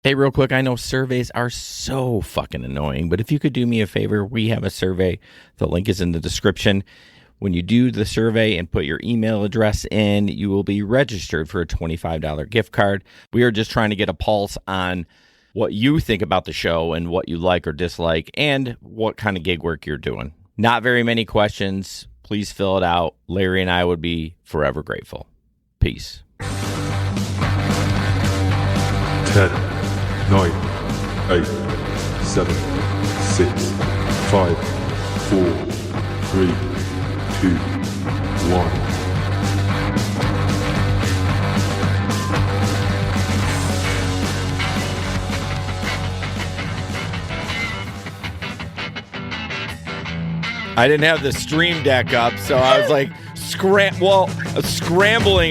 Hey, real quick, I know surveys are so fucking annoying, but if you could do me a favor, we have a survey. The link is in the description. When you do the survey and put your email address in, you will be registered for a $25 gift card. We are just trying to get a pulse on what you think about the show and what you like or dislike and what kind of gig work you're doing. Not very many questions. Please fill it out. Larry and I would be forever grateful. Peace. 10, 9, 8, 7, 6, 5, 4, 3, 2, 1. I didn't have the stream deck up, so I was like scrambling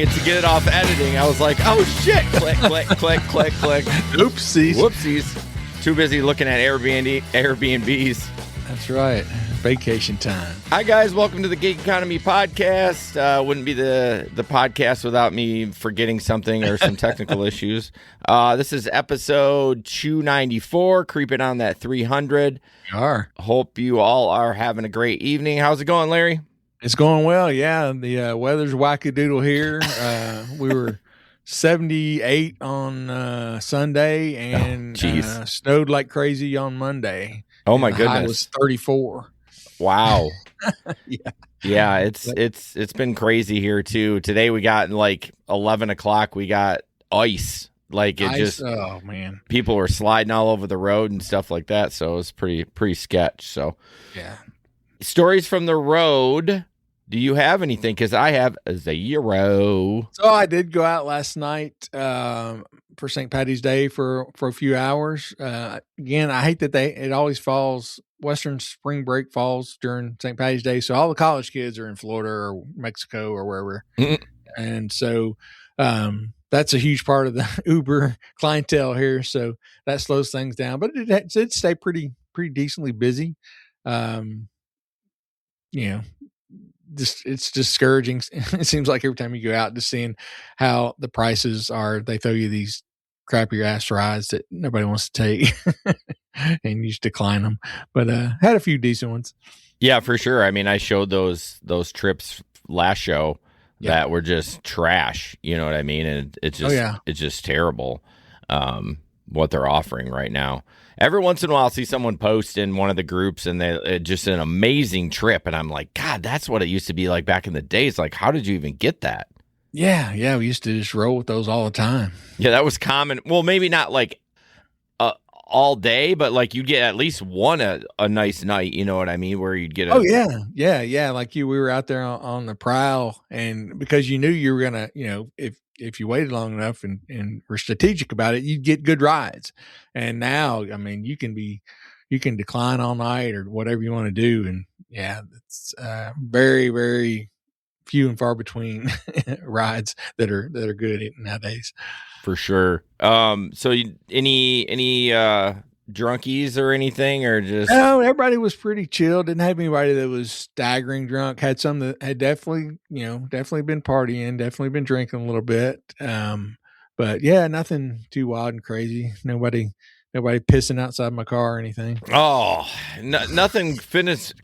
it to get it off editing. I was like, oh shit, click, click, click, click, click. Whoopsies. Too busy looking at Airbnbs. That's right. Vacation time. Hi guys, welcome to the Gig Economy Podcast. Wouldn't be the podcast without me forgetting something or some technical issues. This is episode 294, creeping on that 300. We are. Hope you all are having a great evening. How's it going, Larry? It's going well, yeah. The weather's wackadoodle here. We were 78 on Sunday and snowed like crazy on Monday. Oh my goodness. The high was 34. Wow. Yeah, it's been crazy here too. Today we got like 11 o'clock. We got ice. Like it just. Oh man. People were sliding all over the road and stuff like that. So it was pretty sketch. So yeah. Stories from the road. Do you have anything? Because I have 0. So I did go out last night for St. Patty's Day for a few hours. Again, I hate that it always falls. Western spring break falls during St. Patty's Day, so all the college kids are in Florida or Mexico or wherever, and so that's a huge part of the Uber clientele here. So that slows things down, but it did stay pretty decently busy. It's discouraging. It seems like every time you go out, just seeing how the prices are, they throw you these crappier ass rides that nobody wants to take and you just decline them. But had a few decent ones. Yeah, for sure. I mean, I showed those trips last show that were just trash. You know what I mean? And it's just terrible what they're offering right now. Every once in a while, I'll see someone post in one of the groups, and they just an amazing trip, and I'm like, God, that's what it used to be like back in the days. Like, how did you even get that? Yeah, we used to just roll with those all the time. Yeah, that was common. Well, maybe not like all day, but like you'd get at least one a nice night. You know what I mean? Where you'd get yeah. Like we were out there on the prowl, and because you knew you were gonna, if you waited long enough and were strategic about it, you'd get good rides. And now, I mean, you can decline all night or whatever you want to do. And yeah, it's very, very few and far between rides that are good nowadays. For sure. So any drunkies or anything, or just? No, everybody was pretty chill. Didn't have anybody that was staggering drunk. Had some that had definitely been partying, definitely been drinking a little bit. But yeah, nothing too wild and crazy. Nobody pissing outside my car or anything. Oh, nothing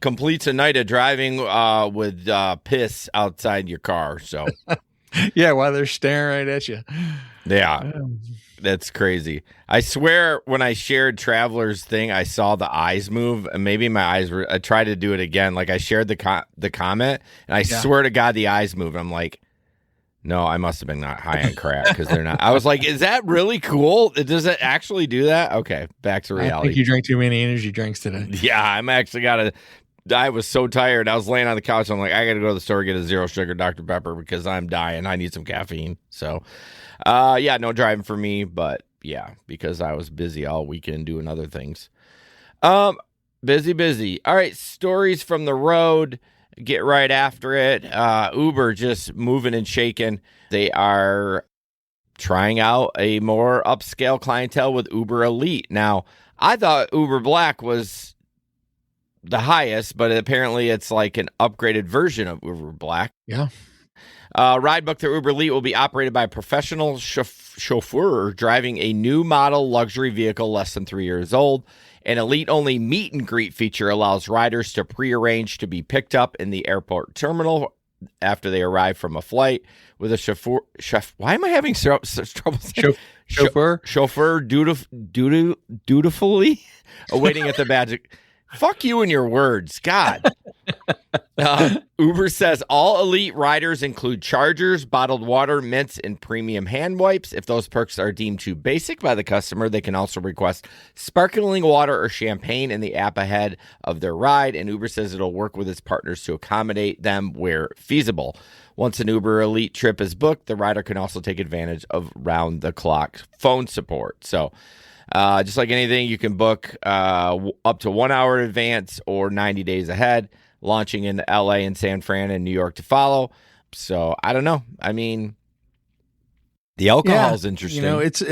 completes a night of driving with piss outside your car. So yeah, while they're staring right at you. Yeah. That's crazy. I swear when I shared Traveler's thing, I saw the eyes move, and maybe my eyes were. I tried to do it again. Like I shared the comment, and I swear to God, the eyes moved. I'm like, no, I must have been not high on crack because they're not. I was like, is that really cool? Does it actually do that? Okay, back to reality. I think you drank too many energy drinks today. Yeah, I'm actually I was so tired. I was laying on the couch. I'm like, I got to go to the store and get a 0 sugar Dr. Pepper because I'm dying. I need some caffeine. So, no driving for me, but yeah, because I was busy all weekend doing other things. Busy. All right, stories from the road. Get right after it. Uber just moving and shaking. They are trying out a more upscale clientele with Uber Elite. Now, I thought Uber Black was the highest, but apparently it's like an upgraded version of Uber Black. Yeah. Ridebook through Uber Elite will be operated by a professional chauffeur driving a new model luxury vehicle less than 3 years old. An Elite-only meet and greet feature allows riders to prearrange to be picked up in the airport terminal after they arrive from a flight with a chauffeur. Why am I having such trouble saying? Chauffeur dutifully awaiting at the magic. Fuck you and your words. God. Uber says all Elite riders include chargers, bottled water, mints, and premium hand wipes. If those perks are deemed too basic by the customer, they can also request sparkling water or champagne in the app ahead of their ride. And Uber says it'll work with its partners to accommodate them where feasible. Once an Uber Elite trip is booked, the rider can also take advantage of round-the-clock phone support. So just like anything, you can book up to 1 hour in advance or 90 days ahead, launching in LA and San Fran and New York to follow. So I don't know. I mean, the alcohol is interesting. You know, it's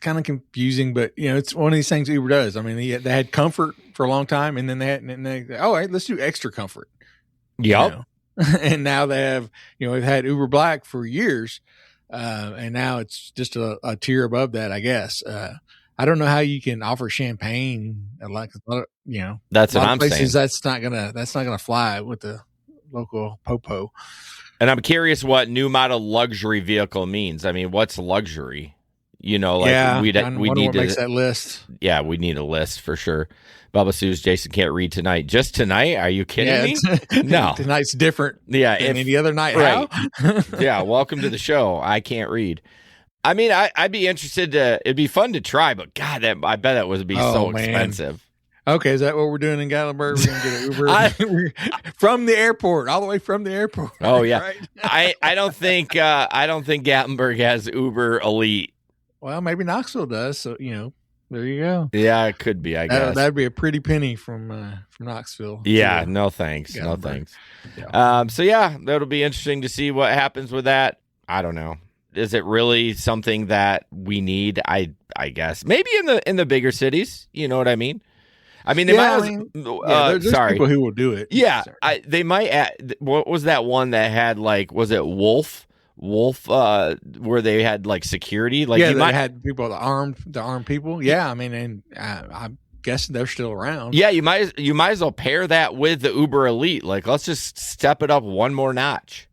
kind of confusing, but you know, it's one of these things Uber does. I mean, they had comfort for a long time, and then all right, let's do extra comfort. Yep. You know? And now they have, you know, we've had Uber Black for years. And now it's just a tier above that, I guess. I don't know how you can offer champagne like, you know, that's what I'm saying. That's not gonna fly with the local popo. And I'm curious what new model luxury vehicle means. I mean, what's luxury? You know, like we need what makes that list. Yeah, we need a list for sure. Bubba Sue's Jason can't read tonight. Just tonight? Are you kidding me? No. Tonight's different than any other night. Right. Yeah, welcome to the show. I can't read. I mean, I'd be interested it'd be fun to try, but God, I bet that would be expensive. Okay, is that what we're doing in Gatlinburg? We're going to get an Uber from the airport, all the way from the airport. Oh, yeah. Right? I don't think Gatlinburg has Uber Elite. Well, maybe Knoxville does, so, you know. There you go. Yeah, it could be, I guess. That'd be a pretty penny from Knoxville. Yeah, no thanks. No thanks. Yeah. So, yeah, that'll be interesting to see what happens with that. I don't know. Is it really something that we need? I guess. Maybe in the bigger cities. You know what I mean? I mean, there's people who will do it. Yeah, they might add, what was that one that had, like, was it Wolf, where they had like security, like they had people, the armed people. Yeah, I mean, and I'm guessing they're still around. Yeah, you might as well pair that with the Uber Elite. Like, let's just step it up one more notch.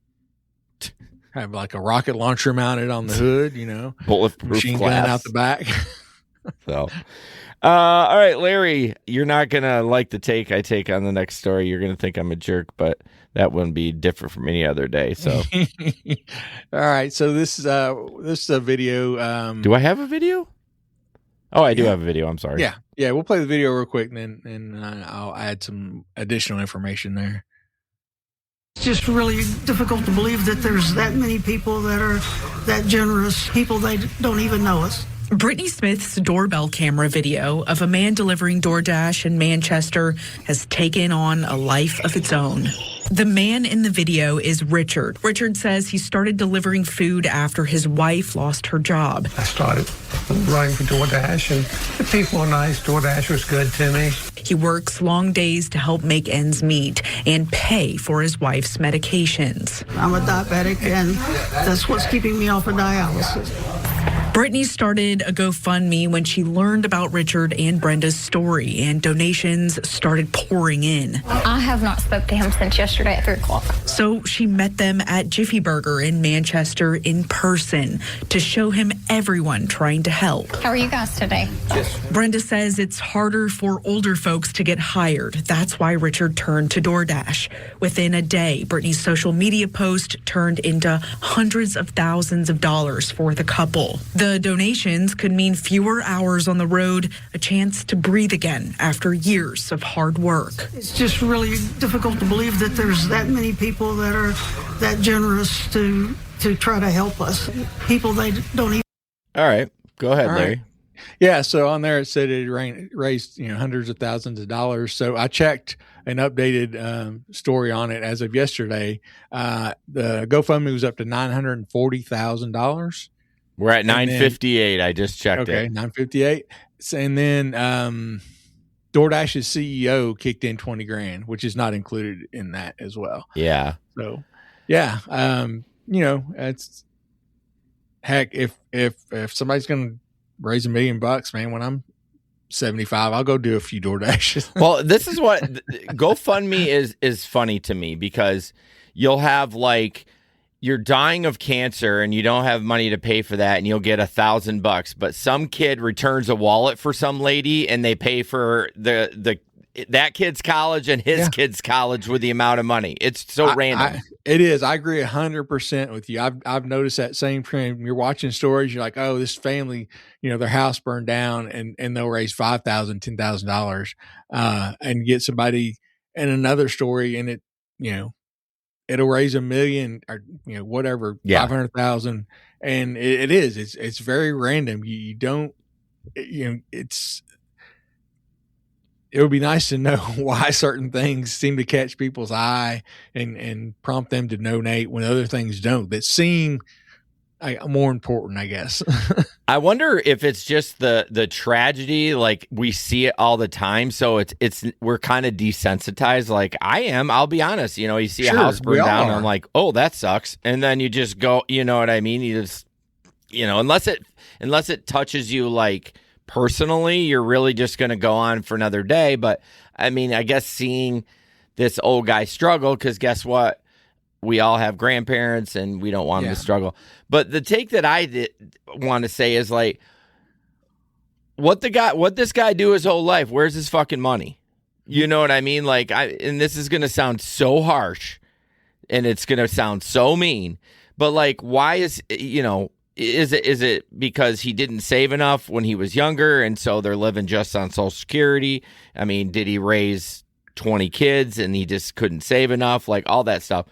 Have like a rocket launcher mounted on the hood, you know, bulletproof machine glass gun out the back. So, all right, Larry, you're not gonna like the take I take on the next story. You're gonna think I'm a jerk, but that wouldn't be different from any other day. So, all right. So this is a video. Do I have a video? Oh, I do have a video. I'm sorry. Yeah. We'll play the video real quick, and then I'll add some additional information there. It's just really difficult to believe that there's that many people that are that generous. People, they don't even know us. Brittany Smith's doorbell camera video of a man delivering DoorDash in Manchester has taken on a life of its own. The man in the video is Richard. Richard says he started delivering food after his wife lost her job. I started running for DoorDash, and the people were nice. DoorDash was good to me. He works long days to help make ends meet and pay for his wife's medications. I'm a diabetic, and that's what's keeping me off of dialysis. Brittany started a GoFundMe when she learned about Richard and Brenda's story, and donations started pouring in. I have not spoke to him since yesterday at 3 o'clock. So she met them at Jiffy Burger in Manchester in person to show him everyone trying to help. How are you guys today? Brenda says it's harder for older folks to get hired. That's why Richard turned to DoorDash. Within a day, Brittany's social media post turned into hundreds of thousands of dollars for the couple. The donations could mean fewer hours on the road, a chance to breathe again after years of hard work. It's just really difficult to believe that there's that many people that are that generous to try to help us. People, they don't even. All right, go ahead, Larry. Yeah, so on there it said it raised hundreds of thousands of dollars. So I checked an updated story on it as of yesterday. The GoFundMe was up to $940,000. We're at 958. I just checked it. Okay, 958. And then DoorDash's CEO kicked in $20,000, which is not included in that as well. Yeah. So Yeah. It's heck, if somebody's going to raise $1 million, man, when I'm 75, I'll go do a few DoorDashes. Well, this is what GoFundMe is funny to me, because you'll have like, you're dying of cancer and you don't have money to pay for that, and you'll get $1,000, but some kid returns a wallet for some lady and they pay for that kid's college and his kid's college with the amount of money. It's so random. It is. I agree 100% with you. I've noticed that same trend. You're watching stories, you're like, oh, this family, their house burned down, and they'll raise $5,000, $10,000, and get somebody in another story, and it'll raise $1 million or whatever, 500,000, and it's very random. You don't, it would be nice to know why certain things seem to catch people's eye and prompt them to donate when other things don't, that seem more important, I guess. I wonder if it's just the tragedy, like we see it all the time, so we're kind of desensitized. Like I am, I'll be honest. You see a house burn down, and I'm like, oh, that sucks, and then you just go, you know what I mean? You just, unless it touches you like personally, you're really just going to go on for another day. But I mean, I guess seeing this old guy struggle, because guess what? We all have grandparents and we don't want them to struggle. But the take that I want to say is like, what this guy do his whole life? Where's his fucking money? You know what I mean? Like, and this is going to sound so harsh and it's going to sound so mean, but like, why is it because he didn't save enough when he was younger, and so they're living just on Social Security? I mean, did he raise 20 kids and he just couldn't save enough? Like all that stuff.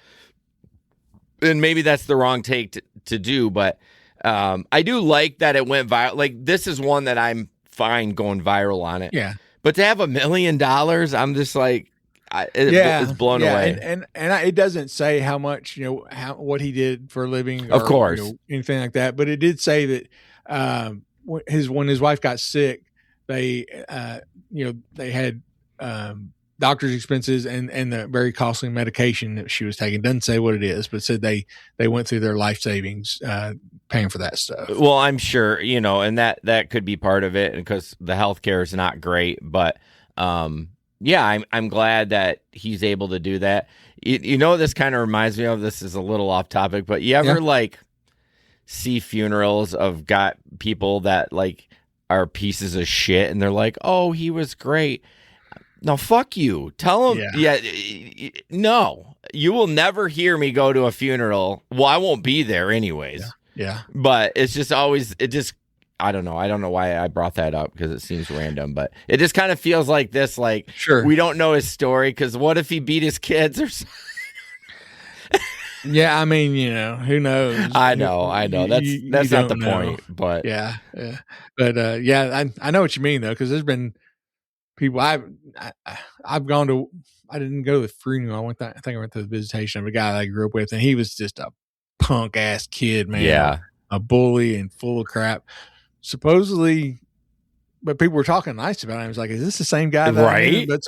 And maybe that's the wrong take to do, but I do like that it went viral. Like, this is one that I'm fine going viral on it. Yeah. But to have $1 million, I'm just like, it's blown away. And it doesn't say how much, what he did for a living, of course, anything like that. But it did say that when his wife got sick, they had doctor's expenses and the very costly medication that she was taking. Doesn't say what it is, but said they went through their life savings paying for that stuff. Well, I'm sure, and that could be part of it, because the healthcare is not great. But yeah, I'm glad that he's able to do that. This kind of reminds me of, this is a little off topic, but you ever like see funerals of people that like are pieces of shit, and they're like, oh, he was great. No, fuck you. Tell him. No, you will never hear me go to a funeral. Well, I won't be there anyways. Yeah. But it's just always, I don't know. I don't know why I brought that up, because it seems random, but it just kind of feels like this, like, sure, we don't know his story, because what if he beat his kids or something? Yeah, I mean, who knows? I know. That's not the point, but yeah. But I know what you mean though, because there's been people I've gone to. I didn't go to the funeral. I think I went to the visitation of a guy that I grew up with, and he was just a punk ass kid, man. Yeah, a bully and full of crap. Supposedly, but people were talking nice about him. I was like, "Is this the same guy?" That I knew? But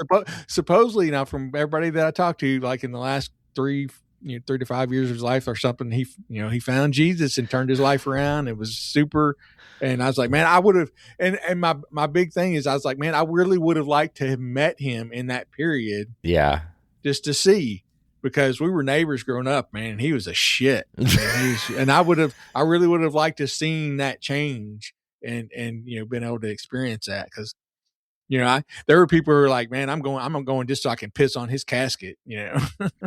supposedly, from everybody that I talked to, like in the last 3 to 5 years of his life or something, he found Jesus and turned his life around. It was super. And I was like, man, I would have, and my big thing is, I was like, man, I really would have liked to have met him in that period. Yeah. Just to see, because we were neighbors growing up, man, and he was a shit. And I really would have liked to have seen that change and been able to experience that. Cause there were people who were like, man, I'm going just so I can piss on his casket,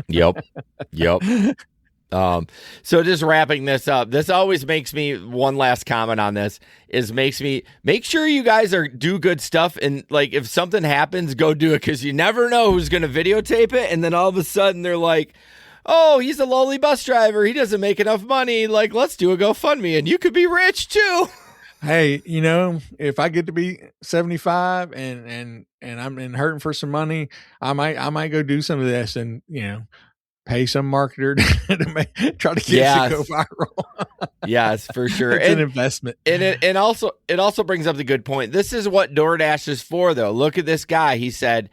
Yep. So just wrapping this up, this always makes me, one last comment on this is, make sure you guys do good stuff, and like if something happens, go do it, because you never know who's going to videotape it, and then all of a sudden they're like, oh, he's a lowly bus driver, he doesn't make enough money, like let's do a GoFundMe and you could be rich too. Hey, if I get to be 75 and I'm hurting for some money, I might go do some of this and pay some marketer to try to get it to go viral. Yes, for sure. It's an investment. And it also brings up the good point. This is what DoorDash is for, though. Look at this guy. He said,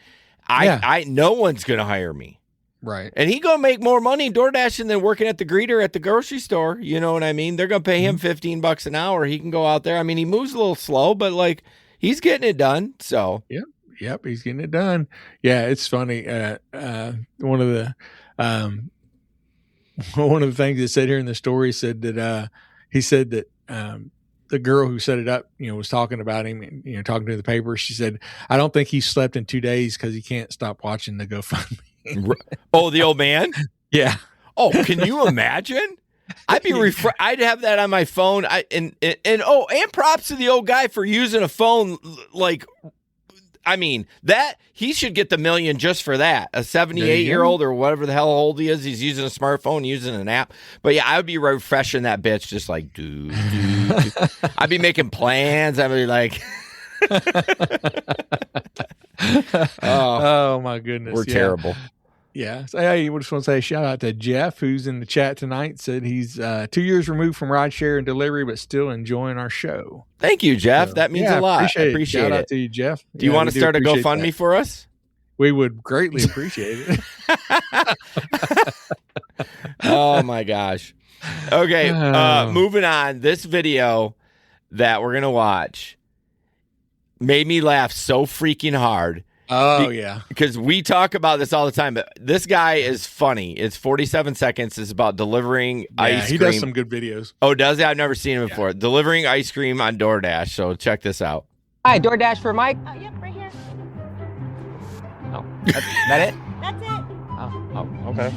I no one's going to hire me. Right. And he gonna make more money DoorDashing than working at the greeter at the grocery store. You know what I mean? They're gonna pay him $15 an hour. He can go out there. I mean, he moves a little slow, but like he's getting it done. So Yep, he's getting it done. Yeah, it's funny. One of the things that said here in the story said that he said that the girl who set it up, was talking about him and talking to the paper. She said, "I don't think he slept in 2 days because he can't stop watching the GoFundMe." Oh, the old man? Yeah. Oh, can you imagine? I'd be I'd have that on my phone. And props to the old guy for using a phone. Like, I mean, that he should get the $1 million just for that. A 78-year-old or whatever the hell old he is, he's using a smartphone, using an app. But yeah, I would be refreshing that bitch, just like, dude. I'd be making plans. I'd be like, oh my goodness, we're terrible. Yeah. So, hey, I just want to say a shout out to Jeff, who's in the chat tonight. Said he's 2 years removed from rideshare and delivery, but still enjoying our show. Thank you, Jeff. That means a lot. Appreciate Shout it. out to you, Jeff. Do you want to start a GoFundMe for us? We would greatly appreciate it. Oh my gosh. Okay. Moving on. This video that we're gonna watch made me laugh so freaking hard. Oh, yeah. Because we talk about this all the time, but this guy is funny. It's 47 seconds. It's about delivering ice cream. He does some good videos. Oh, does he? I've never seen him before. Delivering ice cream on DoorDash. So check this out. Hi, DoorDash for Mike. Yep, right here. Oh, that it? That's it. Oh, okay.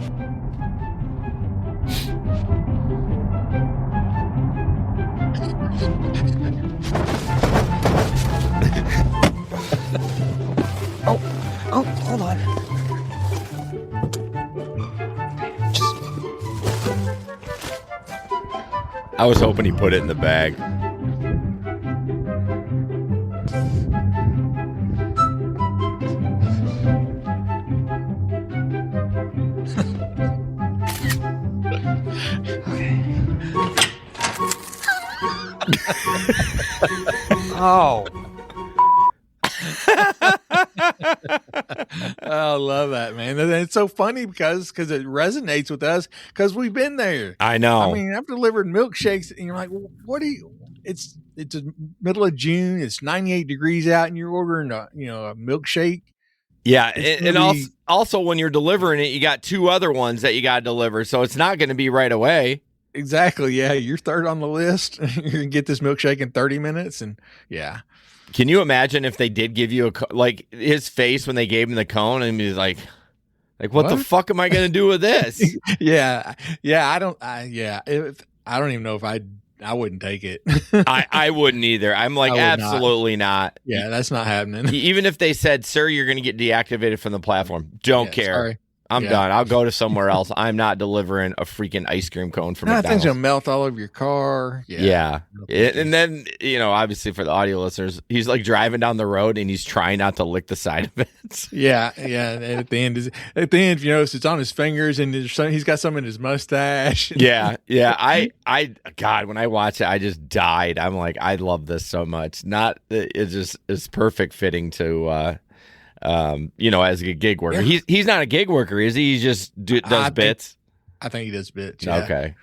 Oh, hold on. I was hoping he put it in the bag. Oh. I love that, man. And it's so funny because it resonates with us because we've been there. I know. I mean, I've delivered milkshakes, and you're like, well, what do you? It's the middle of June. It's 98 degrees out, and you're ordering a milkshake. Yeah, and also when you're delivering it, you got two other ones that you got to deliver, so it's not going to be right away. Exactly. Yeah, you're third on the list. You're gonna get this milkshake in 30 minutes, and yeah. Can you imagine if they did give you like his face when they gave him the cone and he's like what the fuck am I going to do with this? Yeah. I don't even know if I wouldn't take it. I wouldn't either. I'm like, absolutely not. Yeah, that's not happening. Even if they said, sir, you're going to get deactivated from the platform. Don't care. Sorry. I'm done. I'll go to somewhere else. I'm not delivering a freaking ice cream cone from McDonald's. That thing's gonna melt all over your car. Yeah. And then, obviously for the audio listeners, he's like driving down the road and he's trying not to lick the side of it. Yeah. And at the end, if you notice, it's on his fingers and he's got some in his mustache. Yeah. God, when I watch it, I just died. I'm like, I love this so much. It's perfect fitting to, as a gig worker. Yeah. He's not a gig worker, is he? He just does bits. I think he does bits. Yeah. Okay.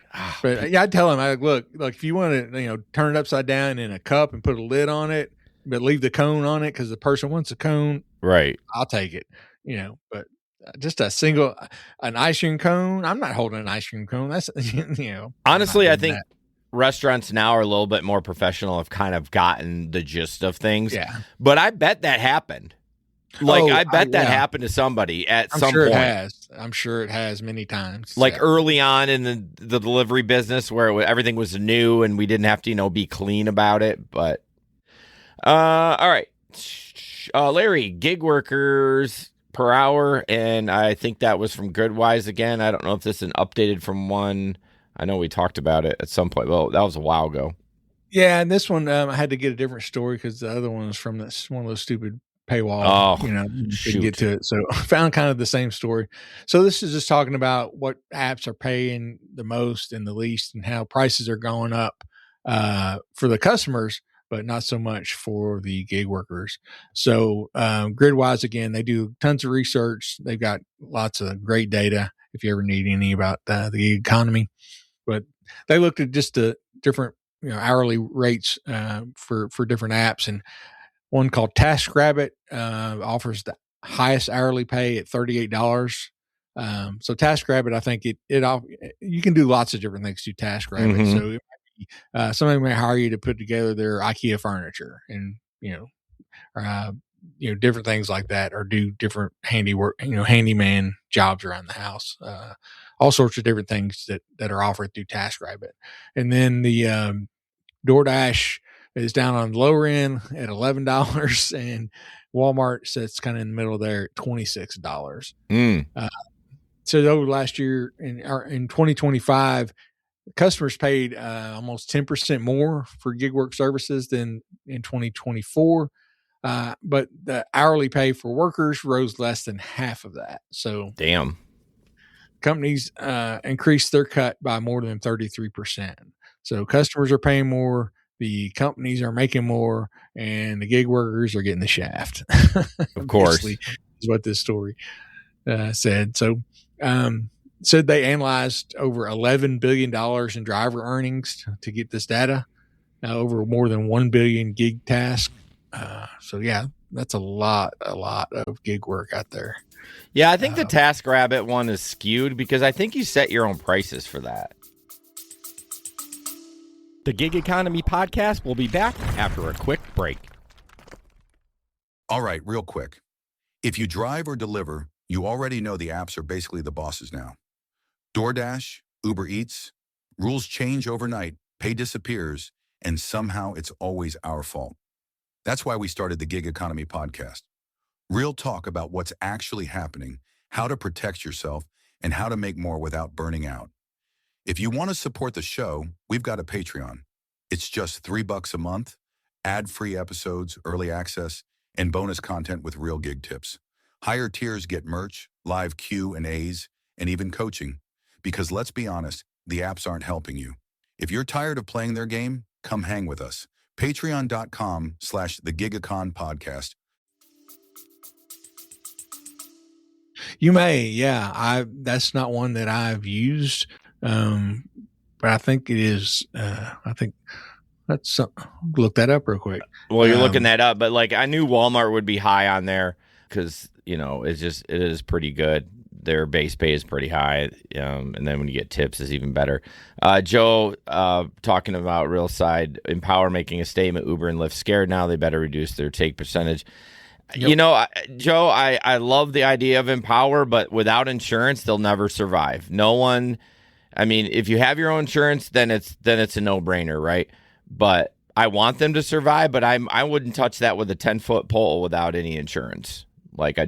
But I tell him, look, if you want to, turn it upside down in a cup and put a lid on it, but leave the cone on it because the person wants a cone. Right. I'll take it. But just an ice cream cone. I'm not holding an ice cream cone. That's Honestly, I think restaurants now are a little bit more professional. Have kind of gotten the gist of things. Yeah. But I bet that happened. I bet that happened to somebody at some point. I'm sure it has many times. Early on in the delivery business where everything was new and we didn't have to, be clean about it. But, all right. Larry, gig workers per hour. And I think that was from Goodwise again. I don't know if this is an updated from one. I know we talked about it at some point. Well, that was a while ago. Yeah. And this one, I had to get a different story because the other one was from one of those stupid paywall, didn't get to it. So I found kind of the same story. So this is just talking about what apps are paying the most and the least and how prices are going up for the customers. but not so much for the gig workers. So Gridwise, again, they do tons of research. They've got lots of great data if you ever need any about the gig economy. But they looked at just the different hourly rates for different apps, and one called TaskRabbit offers the highest hourly pay at $38. So TaskRabbit, I think you can do lots of different things to TaskRabbit. Mhm. So it might be, somebody may hire you to put together their IKEA furniture, and different things like that, or do different handiwork, handyman jobs around the house. All sorts of different things that are offered through TaskRabbit. And then the DoorDash is down on the lower end at $11, and Walmart sits kind of in the middle there at $26. So over last year in 2025, customers paid almost 10% more for gig work services than in 2024. But the hourly pay for workers rose less than half of that. So Damn. companies increased their cut by more than 33%. So customers are paying more, the companies are making more, and the gig workers are getting the shaft. Of course. Is what this story said. So said they analyzed over $11 billion in driver earnings to get this data, over more than 1 billion gig tasks. So yeah, that's a lot of gig work out there. Yeah, I think the TaskRabbit one is skewed because I think you set your own prices for that. The Gig Economy Podcast will be back after a quick break. All right, real quick. If you drive or deliver, you already know the apps are basically the bosses now. DoorDash, Uber Eats, rules change overnight, pay disappears, and somehow it's always our fault. That's why we started the Gig Economy Podcast. Real talk about what's actually happening, how to protect yourself, and how to make more without burning out. If you want to support the show, we've got a Patreon. It's just $3 a month, ad-free episodes, early access, and bonus content with real gig tips. Higher tiers get merch, live Q&As, and even coaching. Because let's be honest, the apps aren't helping you. If you're tired of playing their game, come hang with us. Patreon.com/thegigacon podcast. You may, yeah. That's not one that I've used, but I think it is. I think that's look that up real quick. Well, you're looking that up, but like I knew Walmart would be high on there because it is pretty good. Their base pay is pretty high, and then when you get tips, is even better. Joe talking about real side Empower making a statement. Uber and Lyft scared now; they better reduce their take percentage. Yep. Joe, I love the idea of Empower, but without insurance, they'll never survive. No one. I mean, if you have your own insurance, then it's a no-brainer, right? But I want them to survive, but I wouldn't touch that with a 10-foot pole without any insurance. Like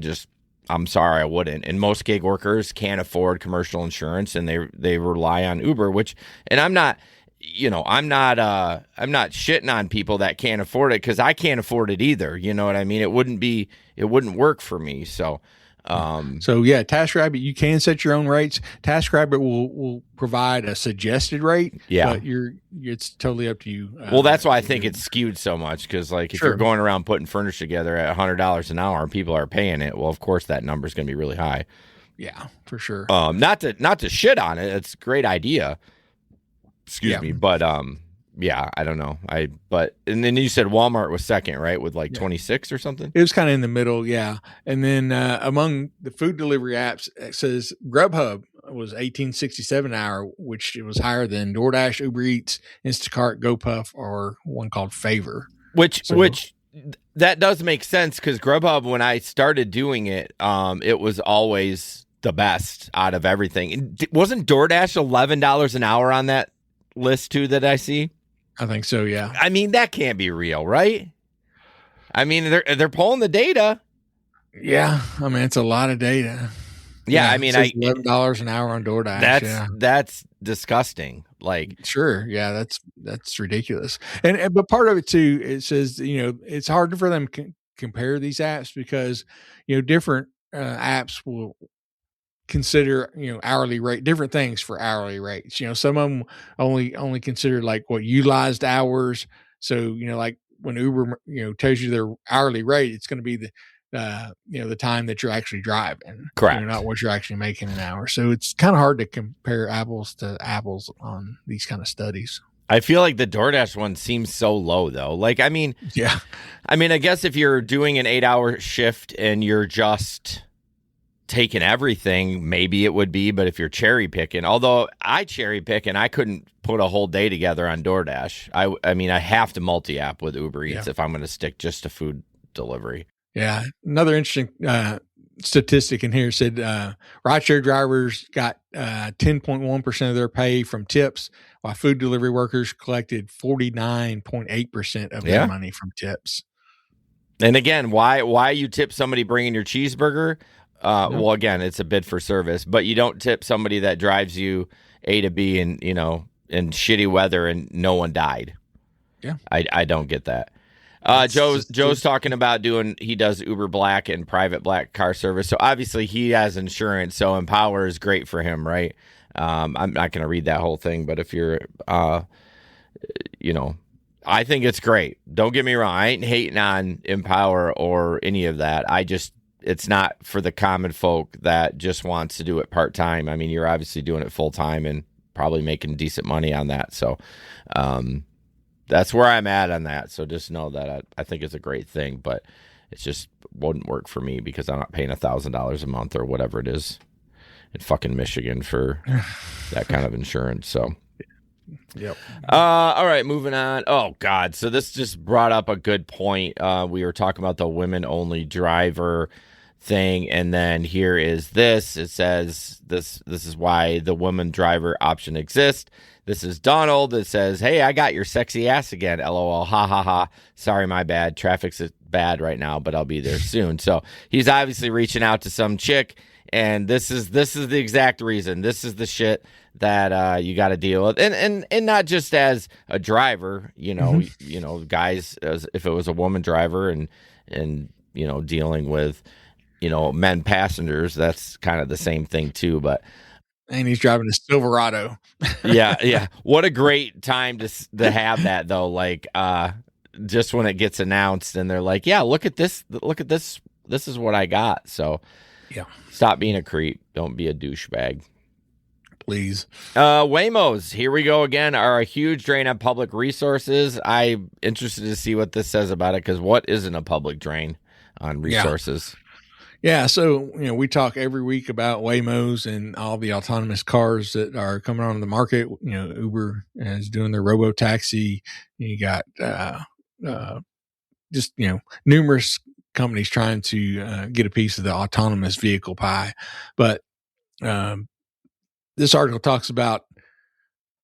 I'm sorry, I wouldn't. And most gig workers can't afford commercial insurance, and they rely on Uber, and I'm not shitting on people that can't afford it because I can't afford it either. You know what I mean? It wouldn't work for me. So yeah, TaskRabbit, you can set your own rates. TaskRabbit will provide a suggested rate. Yeah, but it's totally up to you. Well, that's why I think it's skewed so much because if you're going around putting furniture together at $100 an hour and people are paying it, well, of course that number is going to be really high. Yeah, for sure. Not to shit on it. It's a great idea. Excuse me, but yeah, I don't know. And then you said Walmart was second, right, with 26 or something. It was kind of in the middle, yeah. And then among the food delivery apps, it says Grubhub was $18.67 an hour, which was higher than DoorDash, Uber Eats, Instacart, GoPuff, or one called Favor. Which that does make sense because Grubhub, when I started doing it, it was always the best out of everything. Wasn't DoorDash $11 an hour on that list too that I see? I think so, yeah. I mean, that can't be real, right? I mean, they're pulling the data. Yeah, I mean, it's a lot of data. Yeah, I mean, $11 an hour on DoorDash. That's disgusting. Sure, yeah, that's ridiculous. And but part of it too, it says it's hard for them to compare these apps because different apps will consider hourly rate, different things for hourly rates. Some of them only consider what utilized hours. So like when Uber, tells you their hourly rate, it's going to be the time that you're actually driving, Correct. not what you're actually making an hour. So it's kind of hard to compare apples to apples on these kind of studies. I feel like the DoorDash one seems so low though. Like, I mean, yeah. I mean, I guess if you're doing an 8-hour shift and you're just taking everything, maybe it would be, but if you're cherry picking, although I cherry pick and I couldn't put a whole day together on DoorDash. I mean, I have to multi-app with Uber Eats if I'm going to stick just to food delivery. Yeah. Another interesting statistic in here said rideshare drivers got 10.1% of their pay from tips, while food delivery workers collected 49.8% of their money from tips. And again, why you tip somebody bringing your cheeseburger? Well, again, it's a bid for service, but you don't tip somebody that drives you A to B in shitty weather and no one died. Yeah. I don't get that. Joe's talking about he does Uber Black and private black car service. So obviously he has insurance. So Empower is great for him, right? I'm not going to read that whole thing, but if you're, I think it's great. Don't get me wrong. I ain't hating on Empower or any of that. It's not for the common folk that just wants to do it part-time. I mean, you're obviously doing it full-time and probably making decent money on that. So, that's where I'm at on that. So just know that I think it's a great thing, but it just wouldn't work for me because I'm not paying $1,000 a month or whatever it is in fucking Michigan for that kind of insurance. So, yep. All right, moving on. Oh God. So this just brought up a good point. We were talking about the women only driver thing. And then here is this. It says this is why the woman driver option exists. This is Donald that says, "Hey, I got your sexy ass again. LOL. Ha ha ha. Sorry, my bad. Traffic's bad right now, but I'll be there soon." So he's obviously reaching out to some chick, and this is the exact reason. This is the shit that you got to deal with, and not just as a driver. Guys, as if it was a woman driver, and dealing with men passengers, that's kind of the same thing too, but. And he's driving a Silverado. Yeah. What a great time to have that though. Like, just when it gets announced and they're like, yeah, look at this. This is what I got. So yeah, stop being a creep. Don't be a douchebag. Please. Waymos, here we go again, are a huge drain on public resources. I'm interested to see what this says about it. Cause what isn't a public drain on resources? Yeah, so we talk every week about Waymos and all the autonomous cars that are coming on the market. Uber is doing their Robotaxi. You got numerous companies trying to get a piece of the autonomous vehicle pie. But this article talks about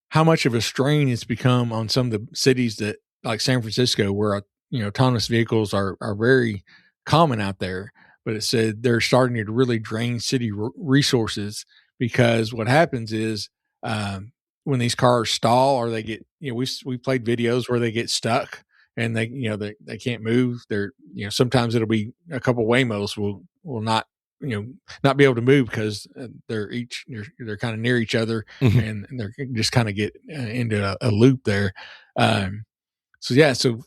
how much of a strain it's become on some of the cities that, like San Francisco, where autonomous vehicles are very common out there. But it said they're starting to really drain city resources because what happens is when these cars stall or they get, we played videos where they get stuck and they can't move. They're, sometimes it'll be a couple Waymos will not, not be able to move because they're kind of near each other and they're just kind of get into a loop there. So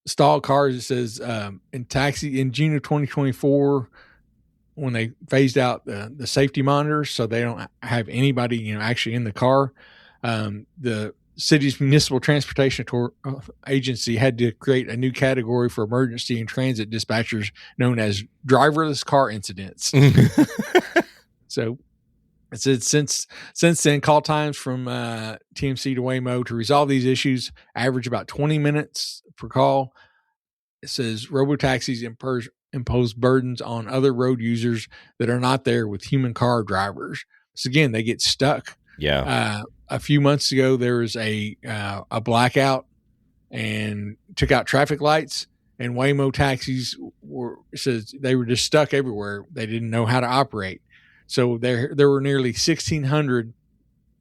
stalled cars, it says in taxi in June of 2024, when they phased out the safety monitors, so they don't have anybody actually in the car. The city's municipal transportation agency had to create a new category for emergency and transit dispatchers known as driverless car incidents. So it said since then, call times from TMC to Waymo to resolve these issues average about 20 minutes per call. It says Robotaxis impose burdens on other road users that are not there with human car drivers. So again, they get stuck. Yeah. A few months ago, there was a blackout and took out traffic lights, and Waymo taxis says they were just stuck everywhere. They didn't know how to operate. So there were nearly 1,600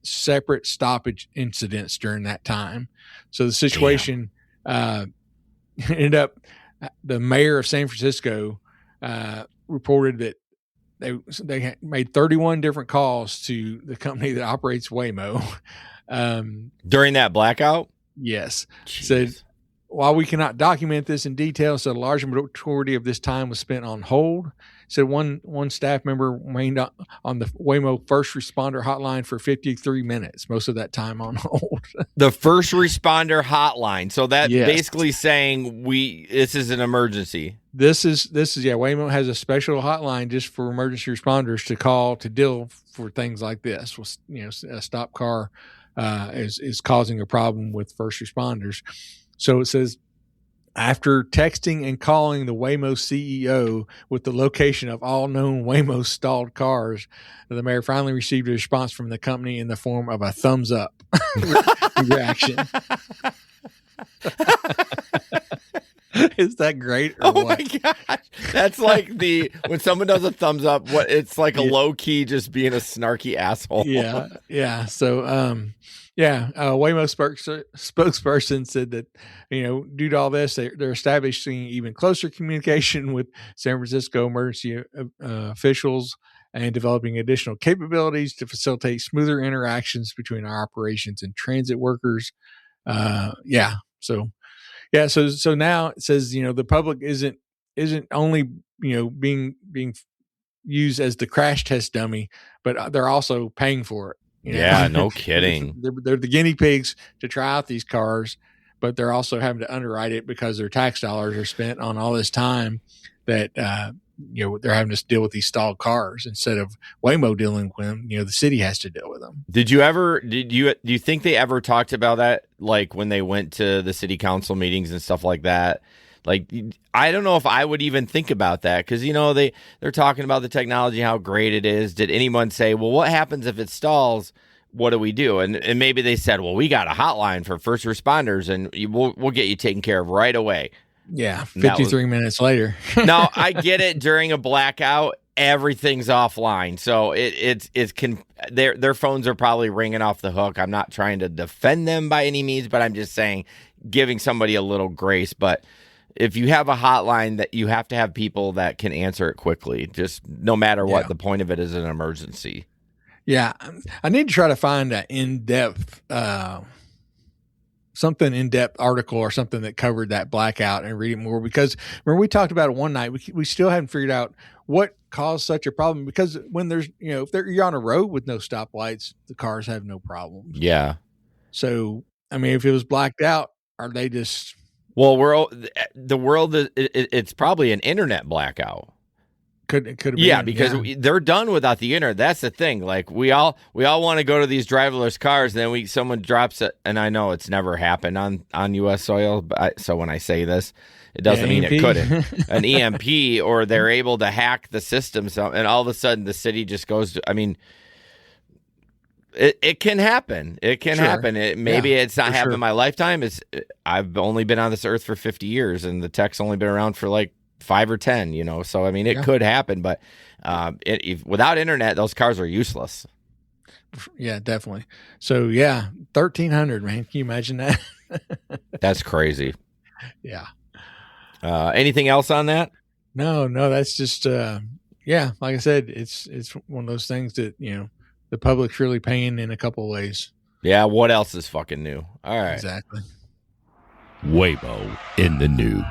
separate stoppage incidents during that time. So the situation ended up, the mayor of San Francisco reported that they made 31 different calls to the company that operates Waymo. During that blackout? Yes. Jeez. Said while we cannot document this in detail, so a large majority of this time was spent on hold. So one staff member remained on the Waymo first responder hotline for 53 minutes, most of that time on hold. The first responder hotline. So that Yes. basically saying this is an emergency. This is Waymo has a special hotline just for emergency responders to call to deal for things like this. A stop car is causing a problem with first responders. So it says, after texting and calling the Waymo CEO with the location of all known Waymo stalled cars, the mayor finally received a response from the company in the form of a thumbs up reaction. Is that great? Or Oh what? my gosh. That's like when someone does a thumbs up, it's like a low key just being a snarky asshole. Yeah. So, Waymo spokesperson said that, due to all this, they're establishing even closer communication with San Francisco emergency officials and developing additional capabilities to facilitate smoother interactions between our operations and transit workers. So now it says, the public isn't only, being used as the crash test dummy, but they're also paying for it. Yeah, no kidding. They're the guinea pigs to try out these cars, but they're also having to underwrite it because their tax dollars are spent on all this time that, they're having to deal with these stalled cars instead of Waymo dealing with them. The city has to deal with them. Do you think they ever talked about that? Like when they went to the city council meetings and stuff like that? Like, I don't know if I would even think about that because, they're talking about the technology, how great it is. Did anyone say, well, what happens if it stalls? What do we do? And maybe they said, well, we got a hotline for first responders and we'll get you taken care of right away. Yeah, 53 minutes later. No, I get it. During a blackout, everything's offline. So their phones are probably ringing off the hook. I'm not trying to defend them by any means, but I'm just saying giving somebody a little grace. But if you have a hotline, that you have to have people that can answer it quickly, just no matter what the point of it is an emergency. Yeah. I need to try to find an in-depth, something in-depth article or something that covered that blackout and read it more, because remember we talked about it one night. We still haven't figured out what caused such a problem, because when there's, if you're on a road with no stoplights, the cars have no problem. Yeah. So, I mean, if it was blacked out, are they just... Well, the world it's probably an internet blackout. Could have been. Yeah, because they're done without the internet. That's the thing. Like we all want to go to these driverless cars, and then someone drops it, and I know it's never happened on U.S. soil. But so when I say this, it doesn't mean it couldn't. An EMP, or they're able to hack the system, and all of a sudden the city just goes to. I mean, it can happen. It can happen. Maybe it's not happened in my lifetime. I've only been on this earth for 50 years, and the tech's only been around for like 5 or 10, so I mean it could happen, but without internet those cars are useless. Yeah, definitely. So 1,300, man, can you imagine that? That's crazy. Yeah. Anything else on that? No, that's just like I said, it's one of those things that the public's really paying in a couple of ways. Yeah, what else is fucking new? All right, exactly. Waymo in the news.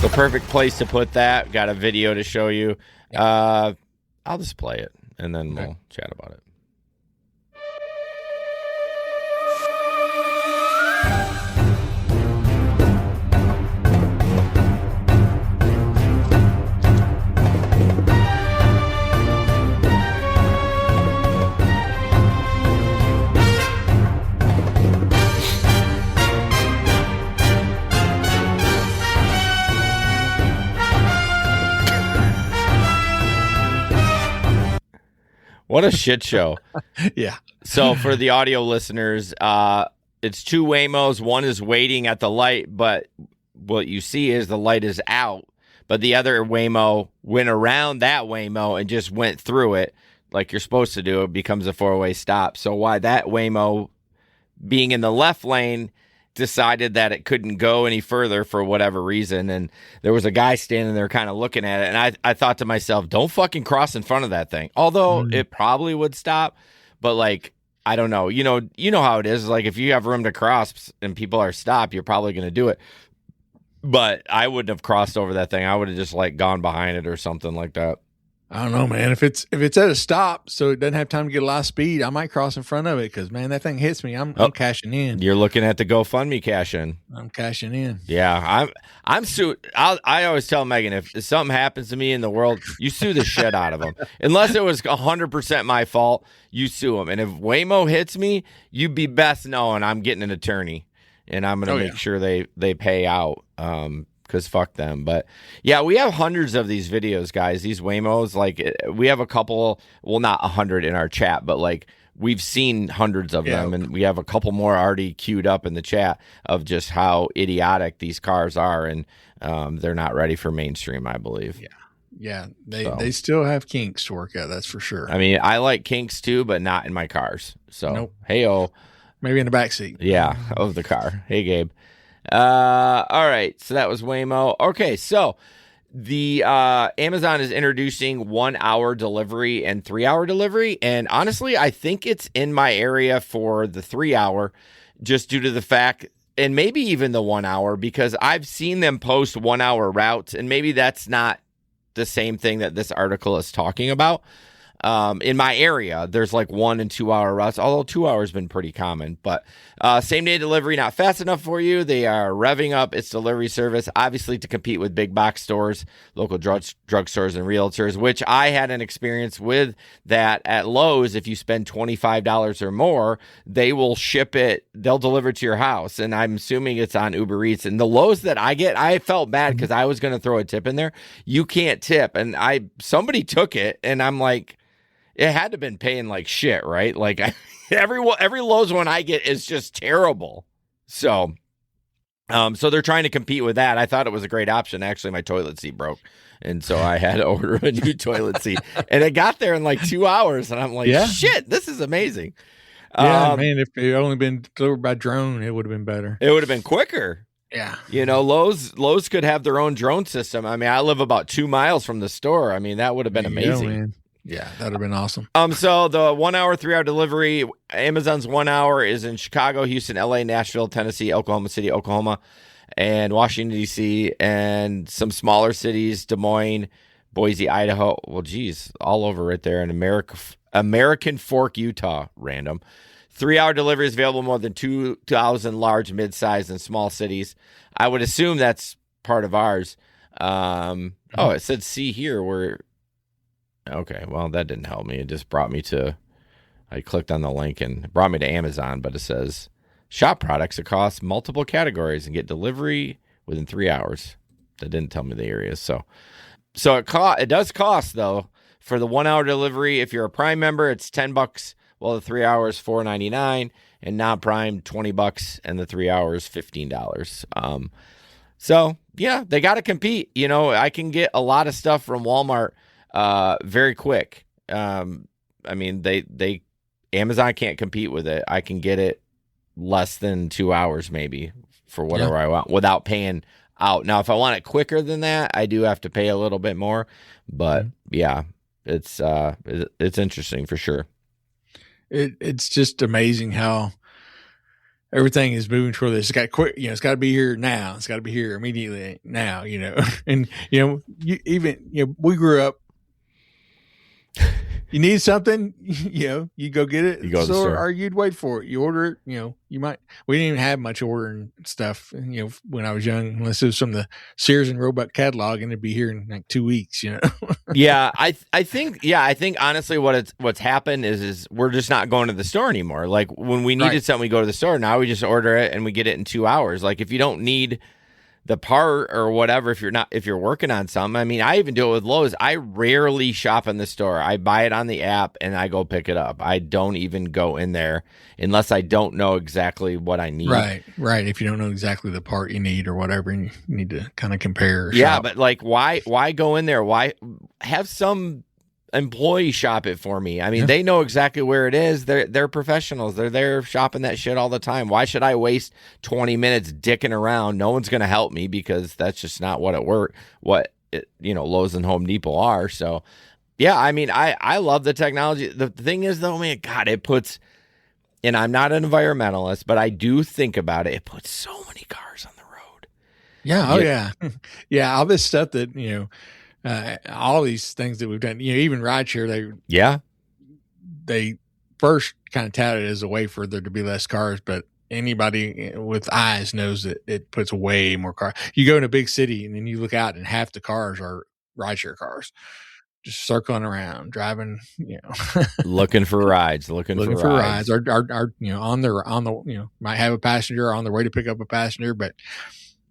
The perfect place to put that. Got a video to show you. I'll just play it, and then we'll chat about it. What a shit show. Yeah. So for the audio listeners, it's two Waymos. One is waiting at the light, but what you see is the light is out. But the other Waymo went around that Waymo and just went through it like you're supposed to do. It becomes a four-way stop. So why that Waymo, being in the left lane, decided that it couldn't go any further for whatever reason, and there was a guy standing there kind of looking at it, and I thought to myself, don't fucking cross in front of that thing, although it probably would stop, but like I don't know. You know how it is. Like if you have room to cross and people are stopped, you're probably going to do it. But I wouldn't have crossed over that thing. I would have just like gone behind it or something like that. I don't know, man. If it's at a stop, so it doesn't have time to get a lot of speed, I might cross in front of it because, man, that thing hits me. I'm cashing in. You're looking at the GoFundMe cash in. I'm cashing in. Yeah, I'm I always tell Megan, if something happens to me in the world, you sue the shit out of them. Unless it was 100% my fault, you sue them. And if Waymo hits me, you'd be best knowing I'm getting an attorney, and I'm going to make sure they pay out. Because fuck them. But yeah, we have hundreds of these videos, guys. These Waymos, like we have a couple, well, not 100 in our chat, but like we've seen hundreds of them, and we have a couple more already queued up in the chat of just how idiotic these cars are, and they're not ready for mainstream, I believe. Yeah, they still have kinks to work out, that's for sure. I mean, I like kinks too, but not in my cars. So, nope. Hey-oh. Maybe in the back seat. Yeah, of the car. Hey, Gabe. All right, so that was Waymo. Okay, so the Amazon is introducing 1 hour delivery and 3 hour delivery, and honestly, I think it's in my area for the 3 hour, just due to the fact, and maybe even the 1 hour, because I've seen them post 1 hour routes, and maybe that's not the same thing that this article is talking about. In my area, there's like 1 and 2 hour routes, although 2 hours has been pretty common. But same day delivery, not fast enough for you. They are revving up its delivery service, obviously to compete with big box stores, local drugstores, and realtors, which I had an experience with that at Lowe's. If you spend $25 or more, they will ship it. They'll deliver it to your house. And I'm assuming it's on Uber Eats. And the Lowe's that I get, I felt bad because I was going to throw a tip in there. You can't tip. And somebody took it, and I'm like, it had to have been paying like shit, right? Like every Lowe's one I get is just terrible. So they're trying to compete with that. I thought it was a great option. Actually, my toilet seat broke, and so I had to order a new toilet seat. And it got there in like 2 hours, and I'm like, shit, this is amazing. Yeah, man, if it only been delivered by drone, it would have been better. It would have been quicker. Yeah. Lowe's could have their own drone system. I mean, I live about 2 miles from the store. I mean, that would have been amazing. Man. Yeah, that would have been awesome. So the 1 hour, 3 hour delivery, Amazon's 1 hour is in Chicago, Houston, LA, Nashville, Tennessee, Oklahoma City, Oklahoma, and Washington, D.C., and some smaller cities, Des Moines, Boise, Idaho. Well, geez, all over right there in American Fork, Utah, random. 3 hour delivery is available in more than 2,000 large, mid-sized, and small cities. I would assume that's part of ours. It said see here where... Okay, well, that didn't help me. It just brought me to, I clicked on the link and it brought me to Amazon, but it says shop products across multiple categories and get delivery within 3 hours. That didn't tell me the areas. So it does cost, though, for the 1 hour delivery. If you're a Prime member, it's $10. Well, the 3 hours, $4.99, and non-Prime, $20, and the 3 hours, $15. So yeah, they got to compete. I can get a lot of stuff from Walmart very quick. I mean, Amazon can't compete with it. I can get it less than 2 hours maybe for whatever I want without paying out. Now, if I want it quicker than that, I do have to pay a little bit more, but yeah, it's interesting for sure. It's just amazing how everything is moving toward this. It's got quick, it's got to be here now. It's got to be here immediately now, and, we grew up, you need something, you go get it. You go to the store. Or you'd wait for it. You order it, we didn't even have much ordering stuff, when I was young, unless it was from the Sears and Roebuck catalog, and it'd be here in like 2 weeks, Yeah, I think honestly what's happened is we're just not going to the store anymore. Like when we needed something, we go to the store. Now we just order it and we get it in 2 hours. Like if you don't need the part or whatever, if you're working on something, I mean, I even do it with Lowe's. I rarely shop in the store. I buy it on the app and I go pick it up. I don't even go in there unless I don't know exactly what I need. Right. If you don't know exactly the part you need or whatever, and you need to kind of compare. Or yeah, shop. but like, why go in there? Why have some employee shop it for me? I mean, they know exactly where it is. They're professionals. They're there shopping that shit all the time. Why should I waste 20 minutes dicking around? No one's going to help me because that's just not Lowe's and Home Depot are. So yeah, I mean, I love the technology. The thing is though, man, God, it puts and I'm not an environmentalist, but I do think about it. It puts so many cars on the road. Yeah. Oh, yeah. Yeah. All this stuff that, all these things that we've done, even rideshare, they first kind of touted it as a way for there to be less cars, but anybody with eyes knows that it puts way more cars. You go in a big city and then you look out and half the cars are rideshare cars. Just circling around, driving, looking for rides, looking for rides, or on the might have a passenger on their way to pick up a passenger, but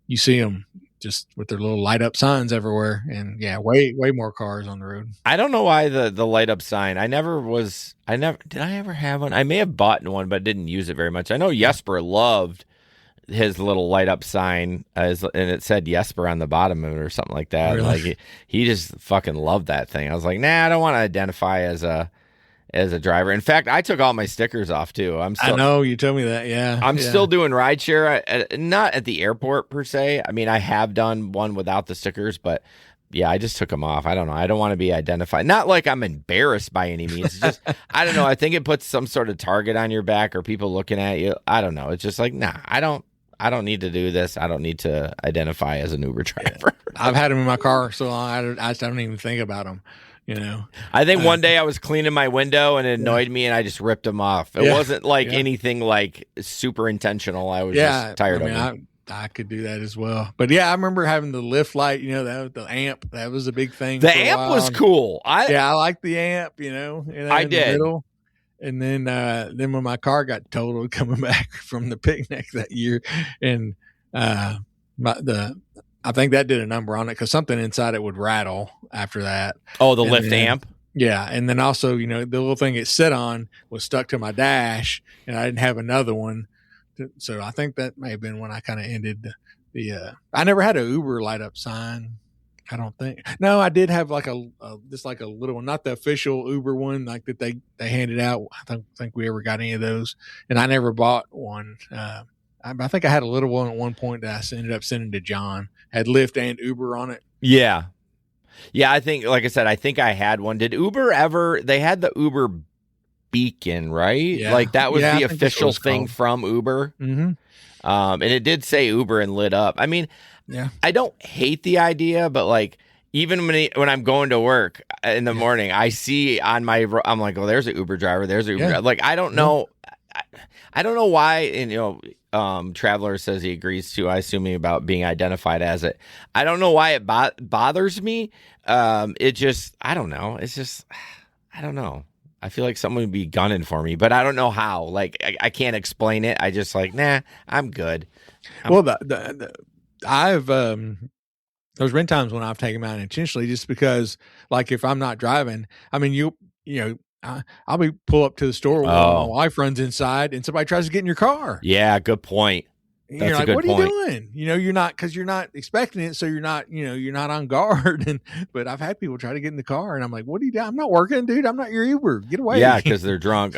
you see them just with their little light up signs everywhere, and way more cars on the road. I don't know why the light up sign. Did I ever have one? I may have bought one, but didn't use it very much. I know Jesper loved his little light up sign, and it said Jesper on the bottom of it or something like that. Really? Like he just fucking loved that thing. I was like, nah, I don't want to identify as a driver. In fact, I took all my stickers off too. I know you told me that. Yeah, I'm still doing rideshare, not at the airport per se. I mean, I have done one without the stickers, but yeah, I just took them off. I don't know. I don't want to be identified. Not like I'm embarrassed by any means. It's just, I don't know. I think it puts some sort of target on your back or people looking at you. I don't know. It's just like, nah, I don't need to do this. I don't need to identify as an Uber driver. I've had them in my car so long, I just don't even think about them. I think one day I was cleaning my window and it annoyed me and I just ripped them off. It wasn't like anything like super intentional. I was just tired of them. I could do that as well. But I remember having the lift light, the amp. That was a big thing. The amp was cool. I liked the amp, I did. And then when my car got totaled coming back from the picnic that year, and I think that did a number on it because something inside it would rattle after that. Oh, the lift amp? Yeah. And then also, the little thing it sit on was stuck to my dash, and I didn't have another one. So I think that may have been when I kind of ended I never had a Uber light up sign. I don't think. No, I did have like just like a little one, not the official Uber one, like that they handed out. I don't think we ever got any of those, and I never bought one. I think I had a little one at one point that I ended up sending to John. Had Lyft and Uber on it. Yeah. I think, like I said, I think I had one. Did Uber ever? They had the Uber beacon, right? Yeah. Like that was the official thing from Uber. Mm-hmm. And it did say Uber and lit up. I mean, I don't hate the idea, but like even when I'm going to work in the morning, I see I'm like, oh, there's an Uber driver. There's an Uber driver. Like, I don't know. I don't know why, and Traveler says he agrees to, I assuming about being identified as it. I don't know why it bothers me. It just, I don't know. It's just, I don't know. I feel like someone would be gunning for me, but I don't know how. Like, I can't explain it. I just like, nah, I'm good. I've there's been times when I've taken them out intentionally just because, like, if I'm not driving, I mean, I'll be pull up to the store while my wife runs inside and somebody tries to get in your car. Yeah, good point. And you're like, what are you doing? You're not, because you're not expecting it, so you're not on guard. But I've had people try to get in the car, and I'm like, what are you doing? I'm not working, dude. I'm not your Uber. Get away. Yeah, because they're drunk.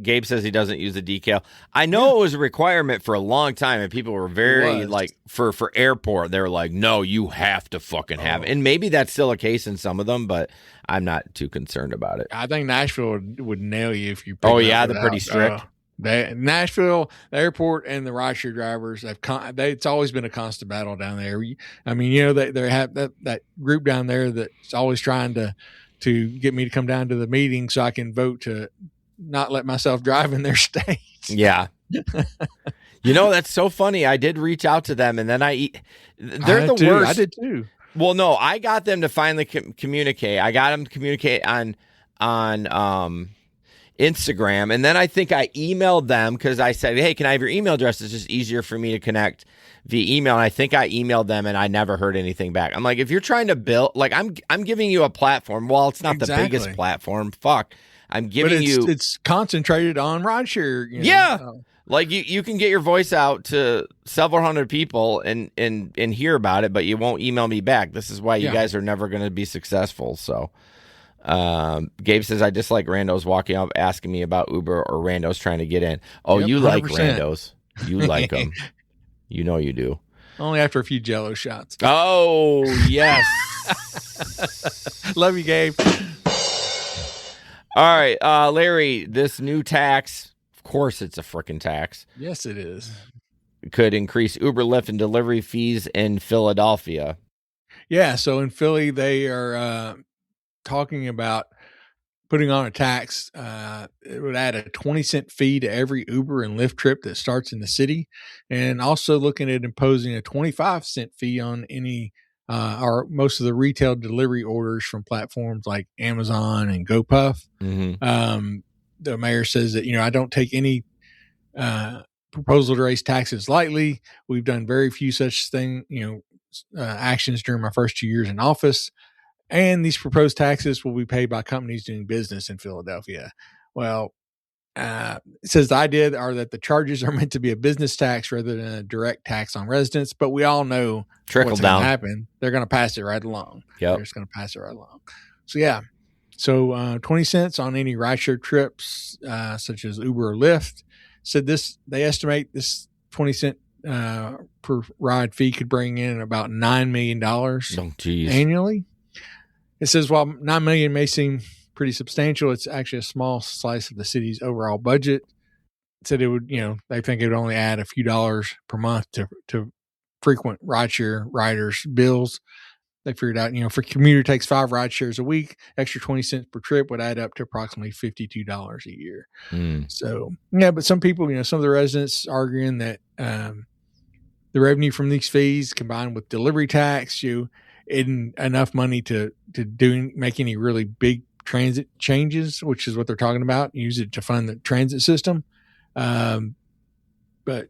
Gabe says he doesn't use the decal. I know it was a requirement for a long time, and people were very like for airport. They were like, no, you have to fucking have it. And maybe that's still a case in some of them, but I'm not too concerned about it. I think Nashville would nail you if you. They're pretty strict. Nashville, the airport, and the rideshare drivers it's always been a constant battle down there. I mean, they have that group down there that's always trying to get me to come down to the meeting so I can vote to not let myself drive in their state. Yeah. That's so funny. I did reach out to them, and then they're the worst. I did too. Well, no, I got them to finally communicate. I got them to communicate on Instagram, and then I think I emailed them because I said, hey, can I have your email address? It's just easier for me to connect via email. And I think I emailed them, and I never heard anything back. I'm like, if you're trying to build, like, I'm giving you a platform. Well, it's not the biggest platform. Fuck, I'm giving you. It's concentrated on rideshare. Yeah. Like you can get your voice out to several hundred people and hear about it, but you won't email me back. This is why you guys are never going to be successful. So. Gabe says, I dislike randos walking up asking me about Uber or randos trying to get in. Oh, you 100%. Like randos. You like them. You know you do. Only after a few Jello shots. Oh, yes. Love you, Gabe. All right, Larry, this new tax, of course it's a frickin' tax. Yes, it is. Could increase Uber, Lyft, and delivery fees in Philadelphia. Yeah, so in Philly, they are talking about putting on a tax. It would add a 20-cent fee to every Uber and Lyft trip that starts in the city, and also looking at imposing a 25-cent fee on any or most of the retail delivery orders from platforms like Amazon and GoPuff. The mayor says that, I don't take any proposal to raise taxes lightly. We've done very few such actions during my first 2 years in office. And these proposed taxes will be paid by companies doing business in Philadelphia. Well, it says the idea are that the charges are meant to be a business tax rather than a direct tax on residents. But we all know Trickle what's down. going to happen. They're going to pass it right along. Yep. They're just going to pass it right along. So, yeah. So 20 cents on any rideshare trips, such as Uber or Lyft. Said they estimate this 20 cent per ride fee could bring in about $9 million annually. It says while $9 million may seem pretty substantial, it's actually a small slice of the city's overall budget. It said it would, they think it would only add a few dollars per month to frequent rideshare riders' bills. They figured out, if a commuter takes 5 ride shares a week, extra 20 cents per trip would add up to approximately $52 a year. So, yeah, but some people, some of the residents arguing that the revenue from these fees combined with delivery tax, isn't enough money to make any really big transit changes, which is what they're talking about. Use it to fund the transit system. But,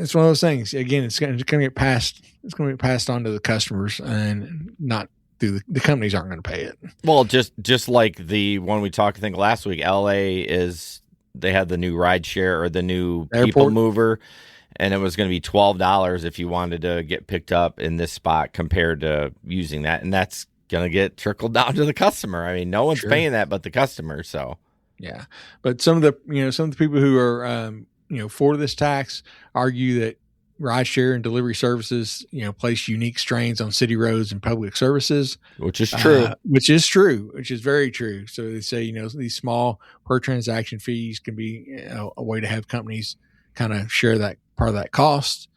it's one of those things. Again, it's going to get passed. It's going to get passed on to the customers, and not through the companies aren't going to pay it. Well, just like the one we talked, I think last week, LA they had the new rideshare or the new people mover, and it was going to be $12 if you wanted to get picked up in this spot compared to using that, and that's going to get trickled down to the customer. I mean, no one's paying that but the customer. So, yeah, but some of the people who are for this tax argue that rideshare and delivery services, place unique strains on city roads and public services, which is true. Which is very true. So they say, these small per transaction fees can be a way to have companies kind of share that part of that cost.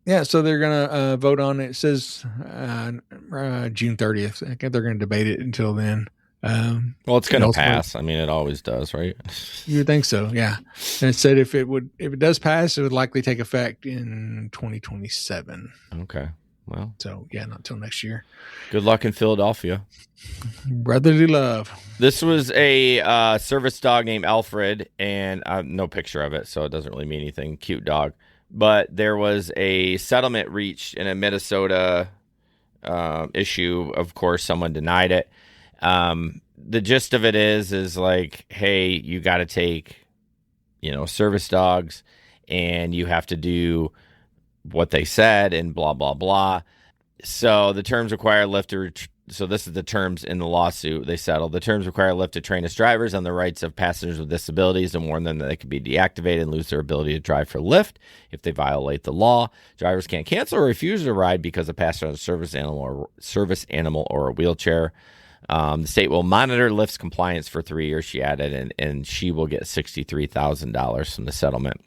Yeah, so they're going to vote on it. It says June 30th. I think they're going to debate it until then. Well, it's going to pass. I mean, it always does, right? You would think so, yeah. And it said if it does pass, it would likely take effect in 2027. Okay, well, so yeah, not until next year. Good luck in Philadelphia, brotherly love. This was a service dog named Alfred, and no picture of it, so it doesn't really mean anything. Cute dog, but there was a settlement reached in a Minnesota issue. Of course, someone denied it. The gist of it is like, hey, you got to take, service dogs, and you have to do what they said and blah, blah, blah. So the terms require Lyft so this is the terms in the lawsuit they settled. The terms require Lyft to train its drivers on the rights of passengers with disabilities and warn them that they could be deactivated and lose their ability to drive for Lyft if they violate the law. Drivers can't cancel or refuse a ride because a passenger has a service animal or a wheelchair. The state will monitor Lyft's compliance for 3 years, she added, and she will get $63,000 from the settlement.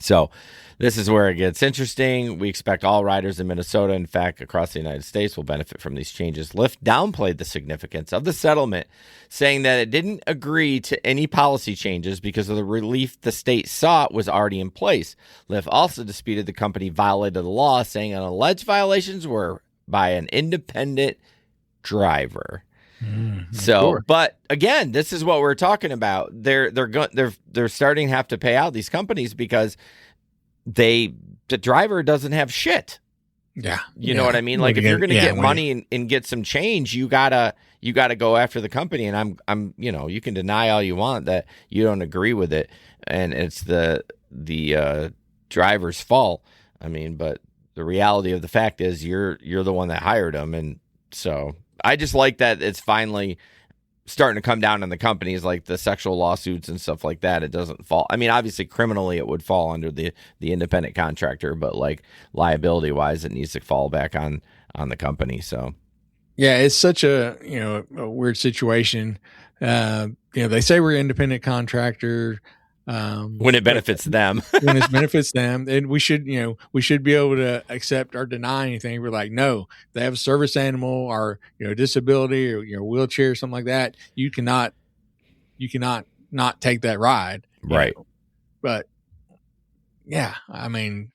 So this is where it gets interesting. We expect all riders in Minnesota, in fact, across the United States, will benefit from these changes. Lyft downplayed the significance of the settlement, saying that it didn't agree to any policy changes because of the relief the state sought was already in place. Lyft also disputed the company violated the law, saying alleged violations were by an independent driver. But again, this is what we're talking about. They're starting to have to pay out these companies because the driver doesn't have shit. Yeah, you know what I mean. Like if you're going to get money and get some change, you gotta go after the company. And I'm you can deny all you want that you don't agree with it, and it's the driver's fault. I mean, but the reality of the fact is you're the one that hired them, and so. I just like that it's finally starting to come down on the companies, like the sexual lawsuits and stuff like that. It doesn't fall. I mean, obviously, criminally, it would fall under the independent contractor, but like liability wise, it needs to fall back on the company. So, yeah, it's such a weird situation They say we're an independent contractor. When it benefits them. When it benefits them, and we should be able to accept or deny anything. We're like, no, they have a service animal or disability or wheelchair or something like that. You cannot not take that ride, right? But yeah, I mean,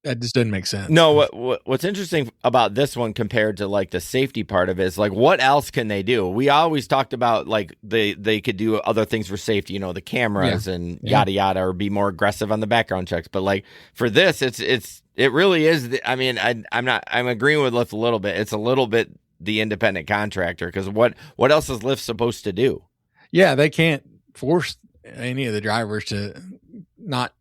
that just doesn't make sense. No, what's interesting about this one compared to like the safety part of it is like, what else can they do? We always talked about like they could do other things for safety, the cameras and yada yada, or be more aggressive on the background checks. But like for this, it really is. I'm agreeing with Lyft a little bit. It's a little bit the independent contractor, because what else is Lyft supposed to do? Yeah, they can't force any of the drivers to not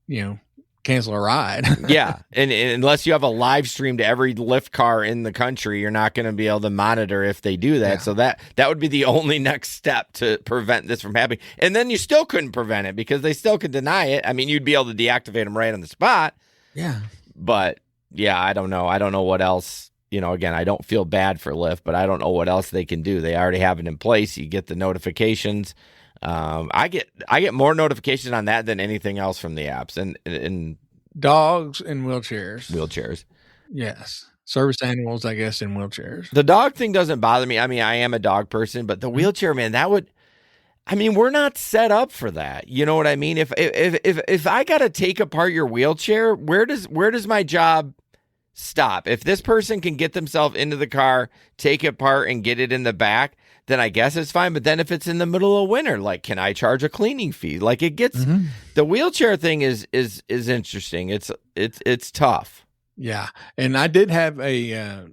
cancel a ride. Yeah, and unless you have a live stream to every Lyft car in the country, you're not going to be able to monitor if they do that. Yeah. So that would be the only next step to prevent this from happening. And then you still couldn't prevent it because they still could deny it. I mean, you'd be able to deactivate them right on the spot. Yeah. But yeah, I don't know. I don't know what else. Again, I don't feel bad for Lyft, but I don't know what else they can do. They already have it in place. You get the notifications. I get more notifications on that than anything else from the apps, and dogs and wheelchairs. Wheelchairs, yes, service animals, I guess, in wheelchairs. The dog thing doesn't bother me. I mean, I am a dog person, but the wheelchair, man, we're not set up for that. You know what I mean? If I got to take apart your wheelchair, where does my job stop? If this person can get themselves into the car, take it apart, and get it in the back, then I guess it's fine. But then if it's in the middle of winter, like, can I charge a cleaning fee? Like, it gets the wheelchair thing is interesting. It's tough. Yeah, and I did have a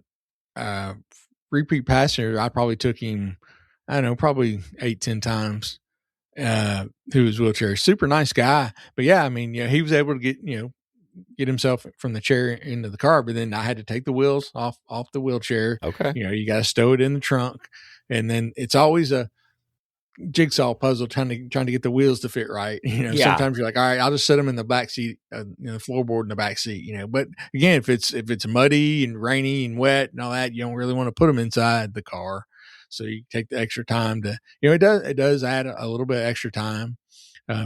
repeat passenger. I probably took him, I don't know, probably 8-10 times. Who was wheelchair, super nice guy. But yeah, I mean, he was able to get himself from the chair into the car, but then I had to take the wheels off the wheelchair. Okay. You got to stow it in the trunk. And then it's always a jigsaw puzzle trying to get the wheels to fit right. Sometimes you're like, all right, I'll just set them in the back seat, the floorboard in the back seat, But again, if it's muddy and rainy and wet and all that, you don't really want to put them inside the car. So you take the extra time to, it does add a little bit of extra time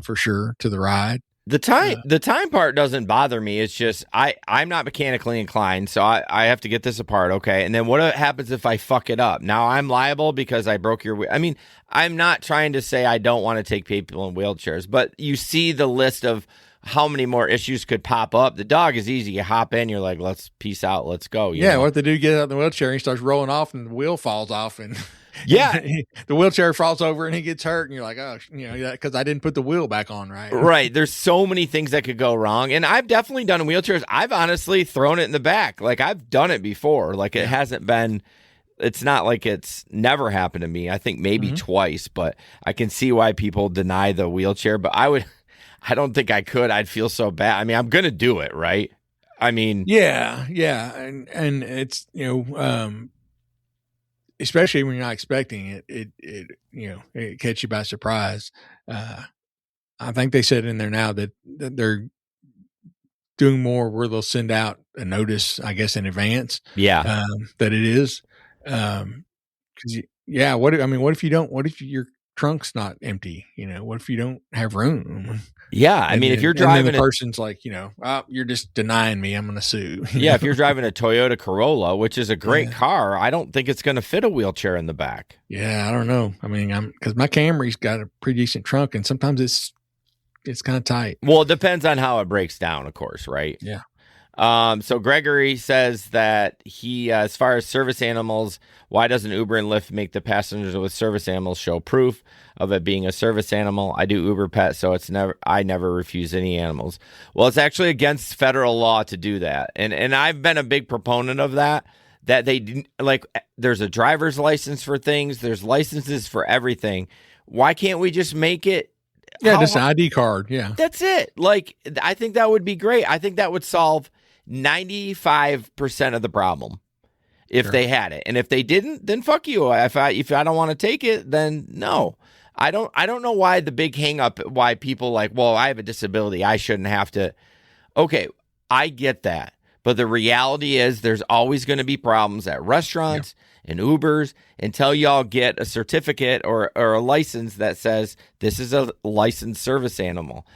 for sure to the ride. The time part doesn't bother me. It's just I'm not mechanically inclined, so I have to get this apart, okay? And then what happens if I fuck it up? Now I'm liable because I broke your wheel. I mean, I'm not trying to say I don't want to take people in wheelchairs, but you see the list of how many more issues could pop up. The dog is easy. You hop in, you're like, let's peace out, let's go. What if the dude gets out of the wheelchair and he starts rolling off and the wheel falls off and yeah, the wheelchair falls over and he gets hurt, and you're like, oh, because I didn't put the wheel back on right. Right. There's so many things that could go wrong, and I've definitely done wheelchairs. I've honestly thrown it in the back. Like, I've done it before. Like, it hasn't been. It's not like it's never happened to me. I think maybe twice, but I can see why people deny the wheelchair. But I don't think I could. I'd feel so bad. I mean, I'm gonna do it, right? I mean, yeah, and it's especially when you're not expecting it, it catch you by surprise. I think they said in there now that they're doing more where they'll send out a notice, I guess, in advance. Yeah, that it is. What if your trunk's not empty? What if you don't have room? Yeah, I mean, if you're driving, the person's like, you're just denying me, I'm going to sue. Yeah, if you're driving a Toyota Corolla, which is a great car, I don't think it's going to fit a wheelchair in the back. Yeah, I don't know. I mean, because my Camry's got a pretty decent trunk, and sometimes it's kind of tight. Well, it depends on how it breaks down, of course, right? Yeah. So Gregory says that he, as far as service animals, why doesn't Uber and Lyft make the passengers with service animals show proof of it being a service animal? I do Uber Pet, so I never refuse any animals. Well, it's actually against federal law to do that. And I've been a big proponent of that they didn't, like, there's a driver's license for things. There's licenses for everything. Why can't we just make it? Yeah, just an ID card. Yeah. That's it. Like, I think that would be great. I think that would solve 95% of the problem if they had it. And if they didn't, then fuck you. If I don't want to take it, then no. I don't know why the big hang up, why people like, well, I have a disability, I shouldn't have to. Okay, I get that. But the reality is there's always going to be problems at restaurants and Ubers until y'all get a certificate or a license that says this is a licensed service animal.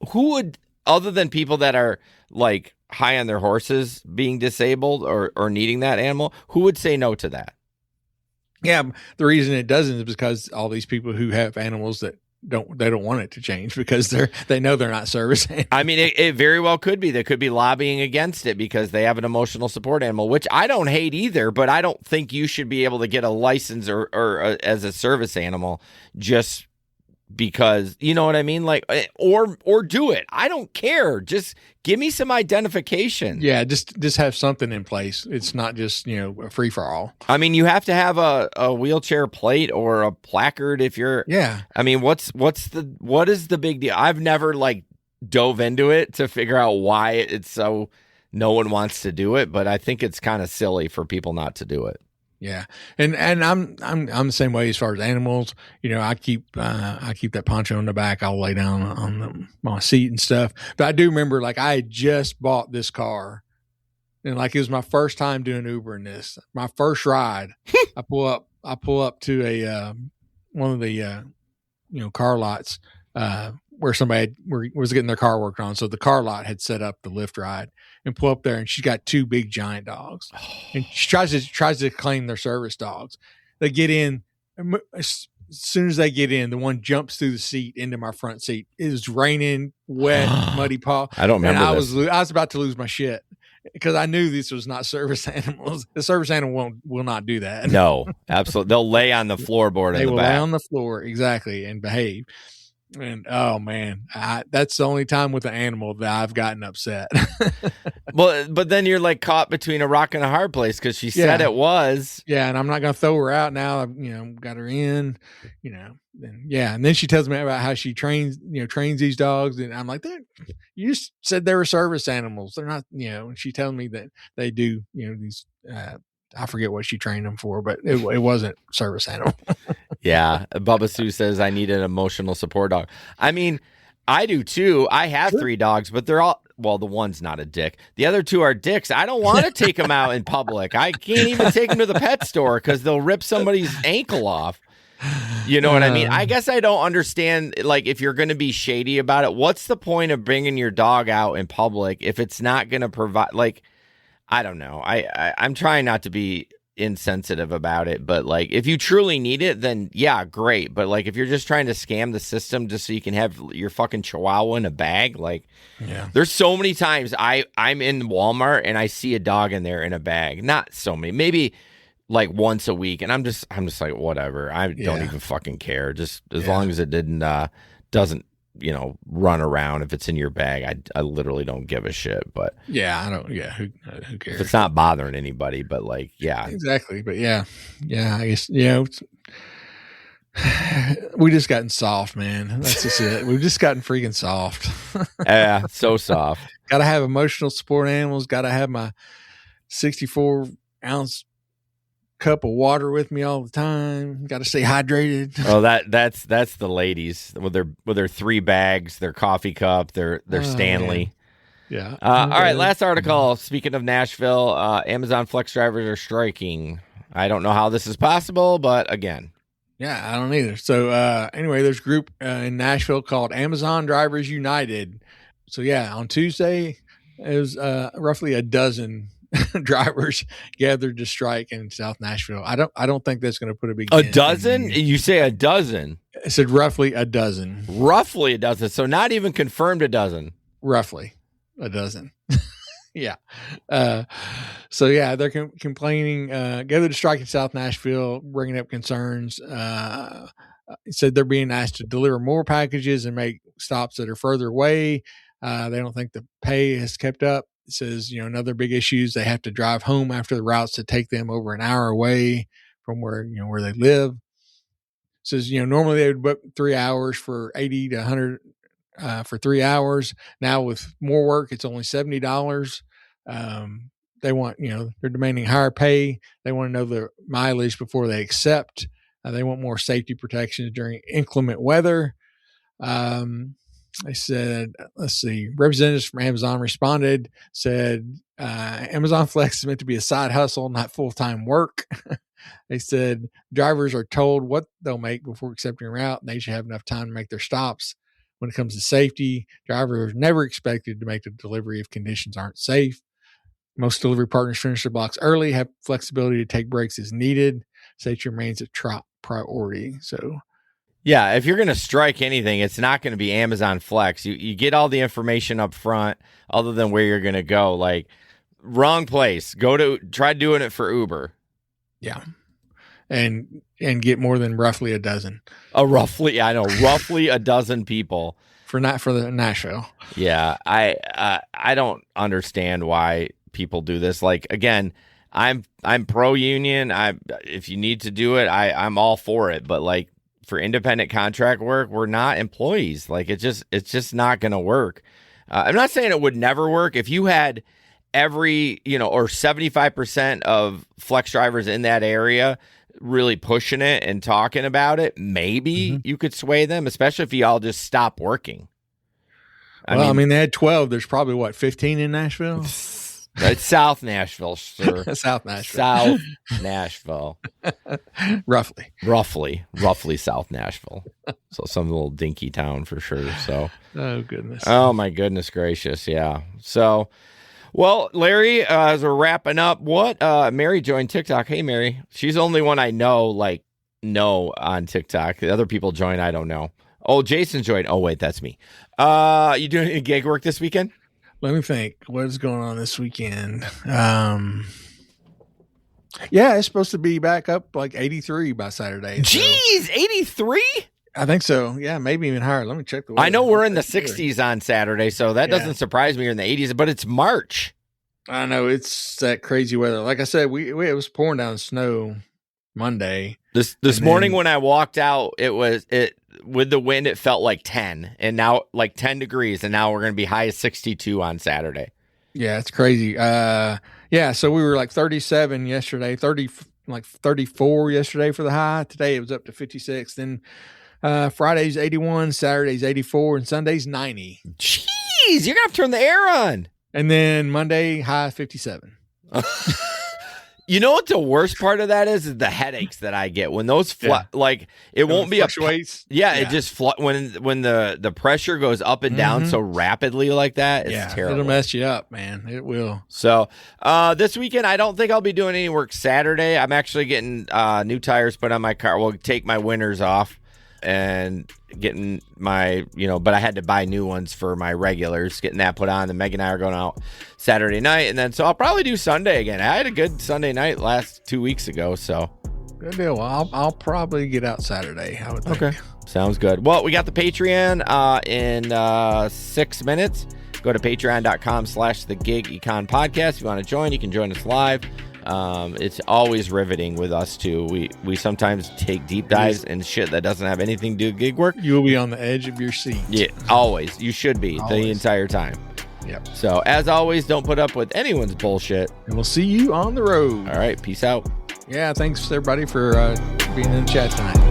Who would, other than people that are like high on their horses being disabled or needing that animal, who would say no to that? Yeah, the reason it doesn't is because all these people who have animals that don't want it to change because they know they're not service animals. I mean, it very well could be. They could be lobbying against it because they have an emotional support animal, which I don't hate either, but I don't think you should be able to get a license or as a service animal just because, you know what I mean? Like, or do it. I don't care. Just give me some identification. Yeah, just have something in place. It's not just, a free for all. I mean, you have to have a wheelchair plate or a placard if you're. Yeah. I mean, what is the big deal? I've never like dove into it to figure out why it's so no one wants to do it, but I think it's kind of silly for people not to do it. Yeah. And I'm the same way as far as animals. I keep that poncho in the back. I'll lay down on my seat and stuff. But I do remember, like, I had just bought this car, and like it was my first time doing Uber in this. My first ride. I pull up to a one of the car lots where somebody was getting their car worked on. So the car lot had set up the Lyft ride, and pull up there, and she's got two big giant dogs, and she tries to claim their service dogs. They get in. As soon as they get in, the one jumps through the seat into my front seat. It was raining, wet, muddy paw. I don't remember. I was about to lose my shit because I knew this was not service animals. The service animal will not do that. No, absolutely. They'll lay on the floorboard. They in the will back. lay on the floor, exactly, and behave. And oh man, that's the only time with an animal that I've gotten upset. Well, but then you're like caught between a rock and a hard place because she said it was. Yeah, and I'm not gonna throw her out now. I've got her in. And then she tells me about how she trains these dogs, and I'm like, you just said they were service animals. They're not. And she tells me that they do. These. I forget what she trained them for, but it wasn't service animal. Yeah. Bubba Sue says, I need an emotional support dog. I mean, I do too. I have 3 dogs, but they're all, well, the one's not a dick. The other 2 are dicks. I don't want to take them out in public. I can't even take them to the pet store because they'll rip somebody's ankle off. You know what I mean? I guess I don't understand, like, if you're going to be shady about it, what's the point of bringing your dog out in public if it's not going to provide, like, I don't know. I'm trying not to be insensitive about it, but like if you truly need it, then yeah, great. But like if you're just trying to scam the system just so you can have your fucking chihuahua in a bag, like there's so many times I'm in Walmart and I see a dog in there in a bag. Not so many, maybe like once a week, and I'm just like whatever. I don't even fucking care. Just as long as it doesn't run around. If it's in your bag, I literally don't give a shit. But I don't. Yeah, who cares? If it's not bothering anybody, but like, exactly. But I guess we just gotten soft, man. That's just it. We've just gotten freaking soft. Yeah, so soft. Got to have emotional support animals. Got to have my 64-ounce cup of water with me all the time. Got to stay hydrated. Oh, that's the ladies with their 3 bags, their coffee cup, their Stanley. Man. Yeah. All right. Last article. Speaking of Nashville, Amazon flex drivers are striking. I don't know how this is possible, but again. Yeah, I don't either. So anyway, there's a group in Nashville called Amazon Drivers United. So on Tuesday, it was roughly a dozen drivers gathered to strike in South Nashville. I don't think that's going to put a big dozen. You say a dozen? I said roughly a dozen. Roughly a dozen. So not even confirmed a dozen. Roughly a dozen. Yeah. So they're complaining. Gathered to strike in South Nashville, bringing up concerns. Said they're being asked to deliver more packages and make stops that are further away. They don't think the pay has kept up. It says, another big issue is they have to drive home after the routes that take them over an hour away from where they live. It says, normally they would book 3 hours for $80 to $100 for 3 hours. Now with more work, it's only $70. They want, they're demanding higher pay. They want to know the mileage before they accept. They want more safety protections during inclement weather. They said, let's see, representatives from Amazon responded, said, Amazon Flex is meant to be a side hustle, not full-time work. They said drivers are told what they'll make before accepting a route, and they should have enough time to make their stops. When it comes to safety, drivers are never expected to make the delivery if conditions aren't safe. Most delivery partners finish their blocks early, have flexibility to take breaks as needed. Safety remains a top priority. So, yeah, if you're going to strike anything, it's not going to be Amazon Flex. You get all the information up front other than where you're going to go. Like, wrong place. Try doing it for Uber. Yeah. And get more than roughly a dozen. Roughly a dozen people. For the Nashville. Yeah. I don't understand why people do this. Like, again, I'm pro union. If you need to do it, I'm all for it. But like, for independent contract work, we're not employees. Like, it's just not going to work. I'm not saying it would never work. If you had every, or 75% of flex drivers in that area really pushing it and talking about it, maybe you could sway them, especially if you all just stop working. I mean, they had 12. There's probably 15 in Nashville? It's South Nashville, sir. South Nashville. South Nashville. Roughly South Nashville. So some little dinky town for sure. So. Oh, goodness. Oh, my goodness gracious. Yeah. So, well, Larry, as we're wrapping up, Mary joined TikTok. Hey, Mary. She's the only one I know on TikTok. The other people join, I don't know. Oh, Jason joined. Oh, wait, that's me. You doing any gig work this weekend? Let me think. What is going on this weekend? Yeah, it's supposed to be back up like 83 by Saturday. Jeez, 83? I think so. Yeah, maybe even higher. Let me check the weather. I know we're in the 60s on Saturday, so that doesn't surprise me. You're in the 80s, but it's March. I know. It's that crazy weather. Like I said, it was pouring down snow Monday. This morning when I walked out, with the wind, it felt like 10, and now like 10 degrees, and now we're going to be high as 62 on Saturday. Yeah, it's crazy. So we were like 37 yesterday, 34 yesterday for the high. Today it was up to 56. Then Friday's 81, Saturday's 84, and Sunday's 90. Jeez, you're going to have to turn the air on. And then Monday, high 57. You know what the worst part of that is the headaches that I get when those it won't be fluctuates. It just when the pressure goes up and down so rapidly like that. It's terrible. It'll mess you up, man. It will. So this weekend, I don't think I'll be doing any work Saturday. I'm actually getting new tires put on my car. We'll take my winters off and getting my, but I had to buy new ones for my regulars, getting that put on. Then Meg and I are going out Saturday night. And then, so I'll probably do Sunday again. I had a good Sunday night last 2 weeks ago. So good deal. Well, I'll probably get out Saturday, I would think. Okay. Sounds good. Well, we got the Patreon in 6 minutes. Go to patreon.com/the Gig Econ Podcast. If you want to join, you can join us live. It's always riveting with us too. We sometimes take deep dives and shit that doesn't have anything to do with gig work. You will be on the edge of your seat. Yeah, always. You should be the entire time. Yep. So as always, don't put up with anyone's bullshit. And we'll see you on the road. All right. Peace out. Yeah. Thanks everybody for being in the chat tonight.